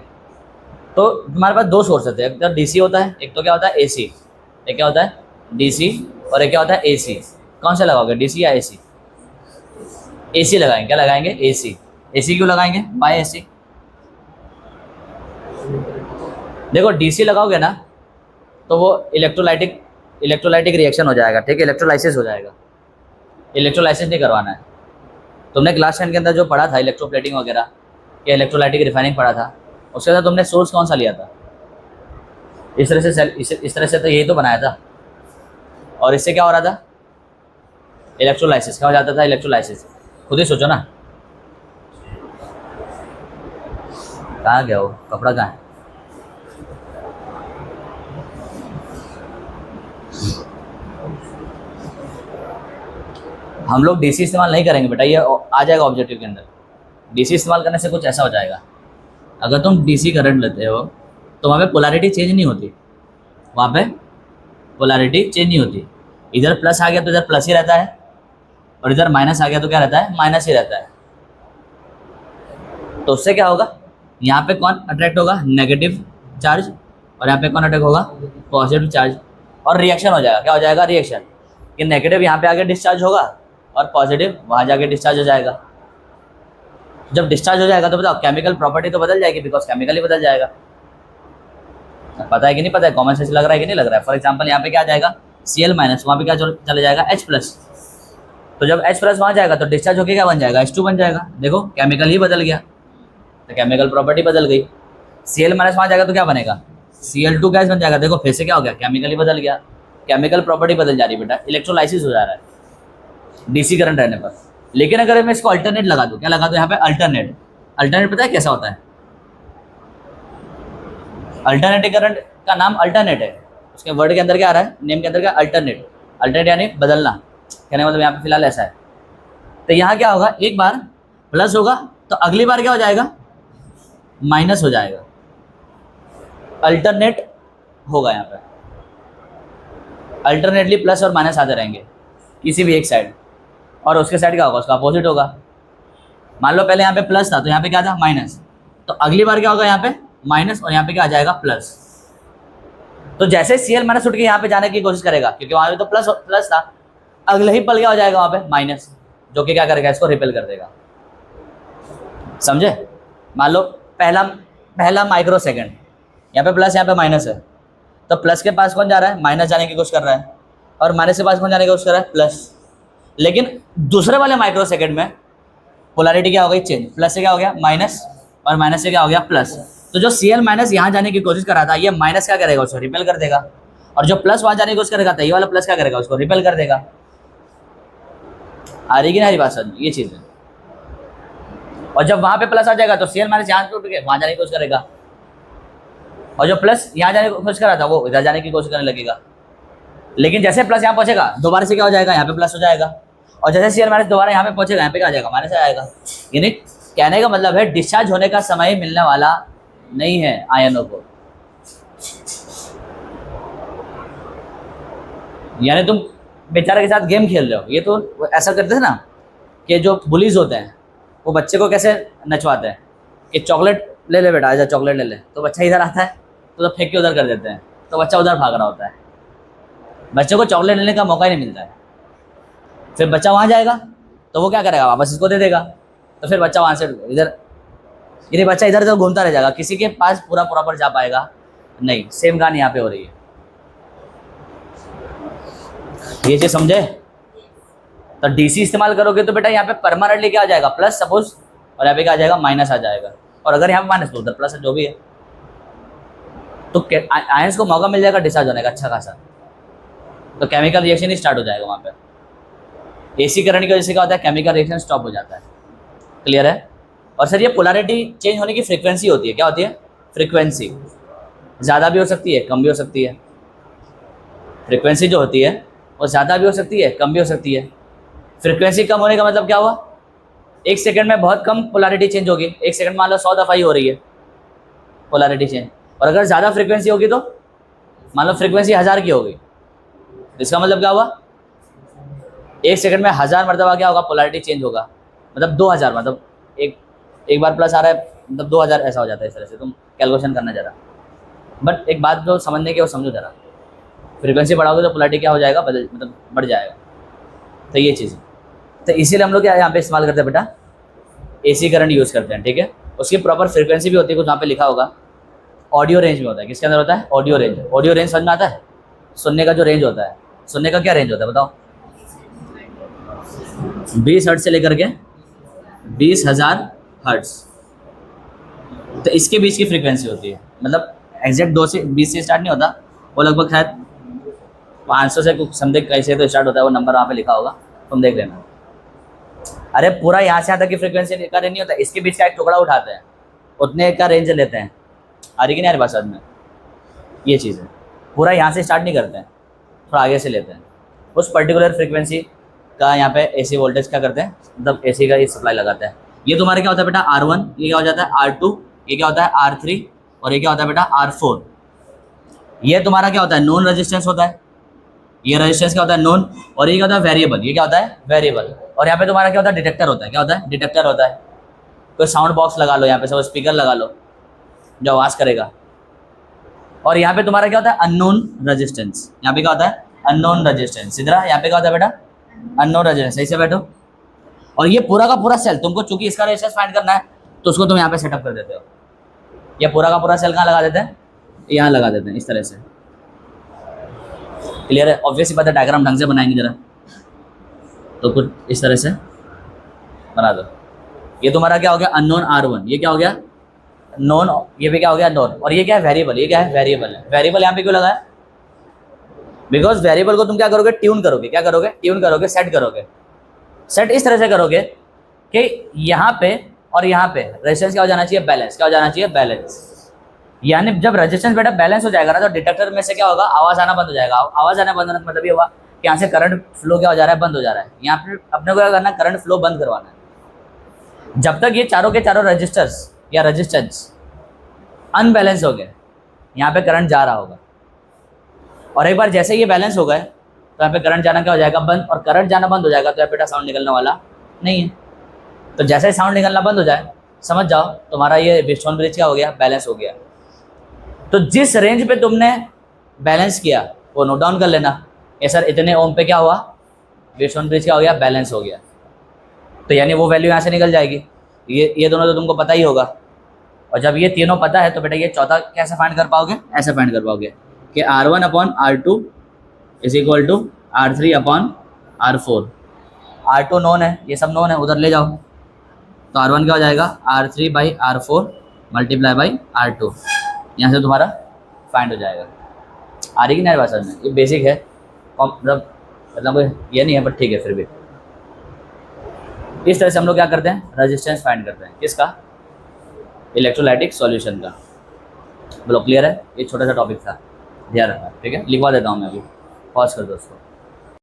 तो तुम्हारे पास 2 सोर्स होते हैं, एक तो डीसी होता है, एक तो क्या होता है? एसी। एक क्या होता है? डीसी, और एक क्या होता है? एसी। कौन सा लगाओगे, डीसी या एसी? एसी लगाएंगे। क्या लगाएंगे? एसी। एसी क्यों लगाएंगे? Bye AC. देखो डीसी लगाओगे ना तो वो इलेक्ट्रोलाइटिक रिएक्शन हो जाएगा, ठीक है, इलेक्ट्रोलाइसिस हो जाएगा। इलेक्ट्रोलाइसिस नहीं करवाना है। तुमने क्लास 10 के अंदर जो पढ़ा था इलेक्ट्रोप्लेटिंग वगैरह या इलेक्ट्रोलाइटिक रिफाइनिंग पढ़ा था, उसके अंदर तुमने सोर्स कौन सा लिया था? इस तरह से तो यही तो बनाया था, और इससे क्या हो रहा था? इलेक्ट्रोलाइसिस। क्या हो जाता था? इलेक्ट्रोलाइसिस। खुद ही सोचो ना। कहाँ गया वो कपड़ा? कहाँ है? हम लोग डीसी इस्तेमाल नहीं करेंगे बेटा, ये आ जाएगा ऑब्जेक्टिव के अंदर। डीसी इस्तेमाल करने से कुछ ऐसा हो जाएगा, अगर तुम डीसी करंट लेते हो तो वहाँ पे पोलैरिटी चेंज नहीं होती। वहाँ पे पोलैरिटी चेंज नहीं होती। इधर प्लस आ गया तो इधर प्लस ही रहता है, और इधर माइनस आ गया तो क्या रहता है? माइनस ही रहता है। तो उससे क्या होगा? यहाँ पे कौन अट्रैक्ट होगा? नेगेटिव चार्ज, और यहाँ पे कौन अट्रैक्ट होगा? पॉजिटिव चार्ज, और रिएक्शन हो जाएगा। क्या हो जाएगा? रिएक्शन। कि नेगेटिव यहाँ पे आगे डिस्चार्ज होगा और पॉजिटिव वहाँ जाके डिस्चार्ज हो जाएगा। जब डिस्चार्ज हो जाएगा तो बताओ केमिकल प्रॉपर्टी तो बदल जाएगी, बिकॉज केमिकल ही बदल जाएगा। पता है कि नहीं पता है, कॉमन सेंस लग रहा है कि नहीं लग रहा है। फॉर एग्जाम्पल यहाँ पे क्या आ जाएगा Cl माइनस, वहाँ पे क्या चले जाएगा H प्लस। तो जब H प्लस वहाँ जाएगा तो डिस्चार्ज होकर क्या बन जाएगा, H2 बन जाएगा। देखो केमिकल ही बदल गया, तो केमिकल प्रॉपर्टी बदल गई। Cl माइनस वहाँ जाएगा तो क्या बनेगा, Cl2 गैस बन जाएगा। देखो फिर से क्या हो गया, केमिकल ही बदल गया, केमिकल प्रॉपर्टी बदल जा रही है बेटा, इलेक्ट्रोलाइसिस हो जा रहा है डीसी करंट रहने पर। लेकिन अगर मैं इसको अल्टरनेट लगा दूँ, क्या लगा दूँ यहाँ पे अल्टरनेट, अल्टरनेट पता है कैसा होता है, अल्टरनेटिव करंट का नाम अल्टरनेट है, उसके वर्ड के अंदर क्या आ रहा है, नेम के अंदर क्या, अल्टरनेट। अल्टरनेट यानी बदलना, कहने मतलब यहाँ पे फिलहाल ऐसा है। तो यहाँ क्या होगा, एक बार प्लस होगा तो अगली बार क्या हो जाएगा, माइनस हो जाएगा। अल्टरनेट होगा यहाँ पे, अल्टरनेटली प्लस और माइनस आते रहेंगे किसी भी एक साइड, और उसके साइड क्या होगा, उसका अपोजिट होगा। मान लो पहले यहाँ पे प्लस था तो यहाँ पे क्या था, माइनस, तो अगली बार क्या होगा यहाँ पे माइनस, और यहाँ पे क्या आ जाएगा, प्लस। तो जैसे Cl माइनस उठ के यहाँ पे जाने की कोशिश करेगा, क्योंकि वहाँ पे तो प्लस था, अगले ही पल क्या हो जाएगा वहाँ पे माइनस, जो कि क्या करेगा, इसको रिपेल कर देगा। समझे? मान लो पहला माइक्रो सेकेंड, यहाँ पे प्लस यहाँ पे माइनस है, तो प्लस के पास कौन जा रहा है, माइनस जाने की कोशिश कर रहा है, और माइनस के पास कौन जाने की कोशिश कर रहा है, प्लस। लेकिन दूसरे वाले माइक्रो सेकेंड में पोलैरिटी क्या हो गई, चेंज, प्लस से क्या हो गया माइनस, और माइनस से क्या हो गया प्लस। तो जो Cl माइनस यहाँ जाने की कोशिश कर रहा था, ये माइनस क्या करेगा, उसको रिपेल कर देगा, और जो प्लस वहाँ जाने की कोशिश करेगा था, ये वाला प्लस क्या करेगा, उसको रिपेल कर देगा। आ रही कि नहीं बात समझ, ये चीज़ है। और जब वहाँ पे प्लस आ जाएगा तो Cl माइनस यहाँ से उठ के वहाँ जाने की कोशिश करेगा, और जो प्लस यहाँ जाने की कोशिश कर रहा था वो इधर जाने की कोशिश करने लगेगा। लेकिन जैसे प्लस यहाँ पहुँचेगा दोबारा से क्या हो जाएगा, यहाँ पे प्लस हो जाएगा, और जैसे Cl माइनस दोबारा यहाँ पे पहुँचेगा, यहाँ पे क्या आ जाएगा, माइनस आ जाएगा। यानी कहने का मतलब है डिस्चार्ज होने का समय मिलने वाला नहीं है आयनों को। यानी तुम बेचारे के साथ गेम खेल रहे हो, ये तो ऐसा करते थे ना कि जो बुलीज होते हैं वो बच्चे को कैसे नचवाते हैं कि चॉकलेट ले ले बेटा, आजा चॉकलेट ले ले, तो बच्चा इधर आता है तो फेंक के उधर कर देते हैं, तो बच्चा उधर भाग रहा होता है, बच्चे को चॉकलेट लेने का मौका ही नहीं मिलता है। फिर बच्चा वहाँ जाएगा तो वो क्या करेगा, वापस इसको दे देगा, तो फिर बच्चा वहाँ से इधर, यानी बच्चा इधर उधर घूमता रह जाएगा, किसी के पास पूरा प्रॉपर जा पाएगा नहीं। सेम कहानी यहाँ पे हो रही है, ये चीज समझे? तो डीसी इस्तेमाल करोगे तो बेटा यहाँ पे परमानेंटली क्या आ जाएगा, प्लस सपोज, और यहाँ पे क्या आ जाएगा, माइनस आ जाएगा, और अगर यहाँ पे माइनस तो उधर प्लस है, जो भी है। तो आयंस को मौका मिल जाएगा डिस्चार्ज होने का अच्छा खासा, तो केमिकल रिएक्शन ही स्टार्ट हो जाएगा वहाँ पे। एसी करंट की वजह से क्या होता है, केमिकल रिएक्शन स्टॉप हो जाता है। क्लियर है? और सर ये पोलैरिटी चेंज होने की फ्रीक्वेंसी होती है, क्या होती है, फ्रीक्वेंसी, ज़्यादा भी हो सकती है कम भी हो सकती है। फ्रीक्वेंसी जो होती है वो ज़्यादा भी हो सकती है कम भी हो सकती है। फ्रीक्वेंसी कम होने का मतलब क्या हुआ, एक सेकंड में बहुत कम पोलैरिटी चेंज होगी, एक सेकंड मान लो 100 दफ़ा ही हो रही है पोलैरिटी चेंज। और अगर ज़्यादा फ्रीक्वेंसी होगी तो मान लो फ्रीक्वेंसी 1000 की होगी, इसका मतलब क्या हुआ, एक सेकंड में 1000 मरतबा क्या होगा, पोलैरिटी चेंज होगा, मतलब 2000, मतलब एक बार प्लस आ रहा है मतलब 2000 ऐसा हो जाता है। इस तरह से तुम कैलकुलेशन करना जरा, बट एक बात जो समझने की वो समझो जरा, फ्रीक्वेंसी बढ़ाओगे तो पोलैरिटी क्या हो जाएगा, मतलब बढ़ जाएगा। तो ये चीज़, तो इसीलिए हम लोग क्या यहाँ पे इस्तेमाल करते हैं बेटा, एसी करंट यूज़ करते हैं। ठीक है, उसकी प्रॉपर फ्रीक्वेंसी भी होती है, कुछ वहाँ पे लिखा होगा, ऑडियो रेंज में होता है। किसके अंदर होता है, ऑडियो रेंज। ऑडियो रेंज समझ में आता है, सुनने का जो रेंज होता है, सुनने का क्या रेंज होता है बताओ, 20 हर्ट्ज से लेकर के 20,000 हर्ट्ज, तो इसके बीच की फ्रीक्वेंसी होती है। मतलब एग्जैक्ट 2 से 20 से स्टार्ट नहीं होता, वो लगभग शायद 500 से कुछ समथिंग कैसे तो स्टार्ट होता है, वो नंबर वहाँ पे लिखा होगा, तुम देख लेना। अरे पूरा यहाँ से यहाँ तक की फ्रीक्वेंसी का रेंज नहीं होता, इसके बीच का एक टुकड़ा उठाते हैं, उतने का रेंज लेते हैं। आ रही कि नहीं आ रही बात समझ में, ये चीज़ है। पूरा यहाँ से स्टार्ट नहीं करते हैं, थोड़ा आगे से लेते हैं, उस पर्टिकुलर फ्रीक्वेंसी का यहाँ पे एसी वोल्टेज क्या करते हैं, मतलब एसी का ये सप्लाई लगाते हैं। ये तुम्हारे क्या होता है बेटा R1, ये क्या हो जाता है R2, ये क्या होता है R3, और ये क्या होता है बेटा R4। ये तुम्हारा क्या होता है, नोन रेजिस्टेंस होता है, ये रेजिस्टेंस क्या होता है, नोन, और ये क्या होता है, वेरिएबल, ये क्या होता है, वेरिएबल। और यहाँ पे तुम्हारा क्या होता है, डिटेक्टर होता है, क्या होता है, डिटेक्टर होता है। कोई साउंड बॉक्स लगा लो, यहाँ पे सब स्पीकर लगा लो जो आवाज़ करेगा। और यहाँ पे तुम्हारा क्या होता है, अननोन रेजिस्टेंस, यहाँ पे क्या होता है, अननोन रेजिस्टेंस। इधर यहाँ पे क्या होता है बेटा, अननोन रेजिस्टेंस, सही से बैठो। और ये पूरा का पूरा सेल तुमको चूंकि इसका रेजिस्टेंस फाइंड करना है तो उसको तुम यहाँ पे सेटअप कर देते हो। ये पूरा का पूरा सेल कहाँ लगा देते हैं, यहाँ लगा देते हैं इस तरह से। क्लियर है? ऑब्वियसली बात है, डायग्राम ढंग से बनाएंगे जरा, तो कुछ इस तरह से बना दो। ये तुम्हारा क्या हो गया, अननोन R1, ये क्या हो गया नोन, ये भी क्या हो गया नोन, और ये क्या है वेरिएबल, ये क्या है वेरिएबल है। वेरिएबल यहाँ पे क्यों लगा है, बिकॉज वेरिएबल को तुम क्या करोगे, ट्यून करोगे, क्या करोगे, ट्यून करोगे, सेट करोगे। सेट इस तरह से करोगे कि यहाँ पे और यहाँ पे रेजिस्टेंस क्या हो जाना चाहिए, बैलेंस, क्या हो जाना चाहिए, बैलेंस। यानी जब रेजिस्टेंस बेटा बैलेंस हो जाएगा ना तो डिटेक्टर में से क्या होगा, आवाज़ आना बंद हो जाएगा। आवाज़ आना बंद होने का मतलब ये हुआ कि यहाँ से करंट फ्लो क्या हो जा रहा है, बंद हो जा रहा है। यहाँ पे अपने को क्या करना है, करंट फ्लो बंद करवाना है। जब तक ये चारों के चारों रजिस्टर्स या रजिस्टेंस अनबैलेंस हो गए, यहाँ पे करंट जा रहा होगा, और एक बार जैसे ये बैलेंस हो गए तो यहाँ पे करंट जाना क्या हो जाएगा, बंद। और करंट जाना बंद हो जाएगा तो यहाँ बेटा साउंड निकलने वाला नहीं है। तो जैसे ही साउंड निकलना बंद हो जाए, समझ जाओ तुम्हारा ये व्हीटस्टोन ब्रिज क्या हो गया, बैलेंस हो गया। तो जिस रेंज पे तुमने बैलेंस किया वो नोट डाउन कर लेना। ये सर इतने ओम पे क्या हुआ, व्हीटस्टोन ब्रिज क्या हो गया, बैलेंस हो गया। तो यानी वो वैल्यू यहाँ से निकल जाएगी। ये दोनों तो तुमको पता ही होगा। और जब ये तीनों पता है तो बेटा ये चौथा कैसे फाइंड कर पाओगे, ऐसे फाइंड कर पाओगे कि R1 upon R2 is equal to R3 upon R4। R2 known है, ये सब नोन है, उधर ले जाओ। तो R1 क्या हो जाएगा, R3 by R4 multiply by R2। यहाँ से तुम्हारा फाइंड हो जाएगा। आ रही कि नहीं भाषा में, ये बेसिक है, मतलब ये नहीं है बट ठीक है। फिर भी इस तरह से हम लोग क्या करते हैं, रेजिस्टेंस फाइंड करते हैं, किसका, इलेक्ट्रोलाइटिक सॉल्यूशन का। बोलो क्लियर है? ये छोटा सा टॉपिक था, ध्यान रखना, ठीक है। लिखवा देता हूँ मैं अभी, पॉज कर दो उसको।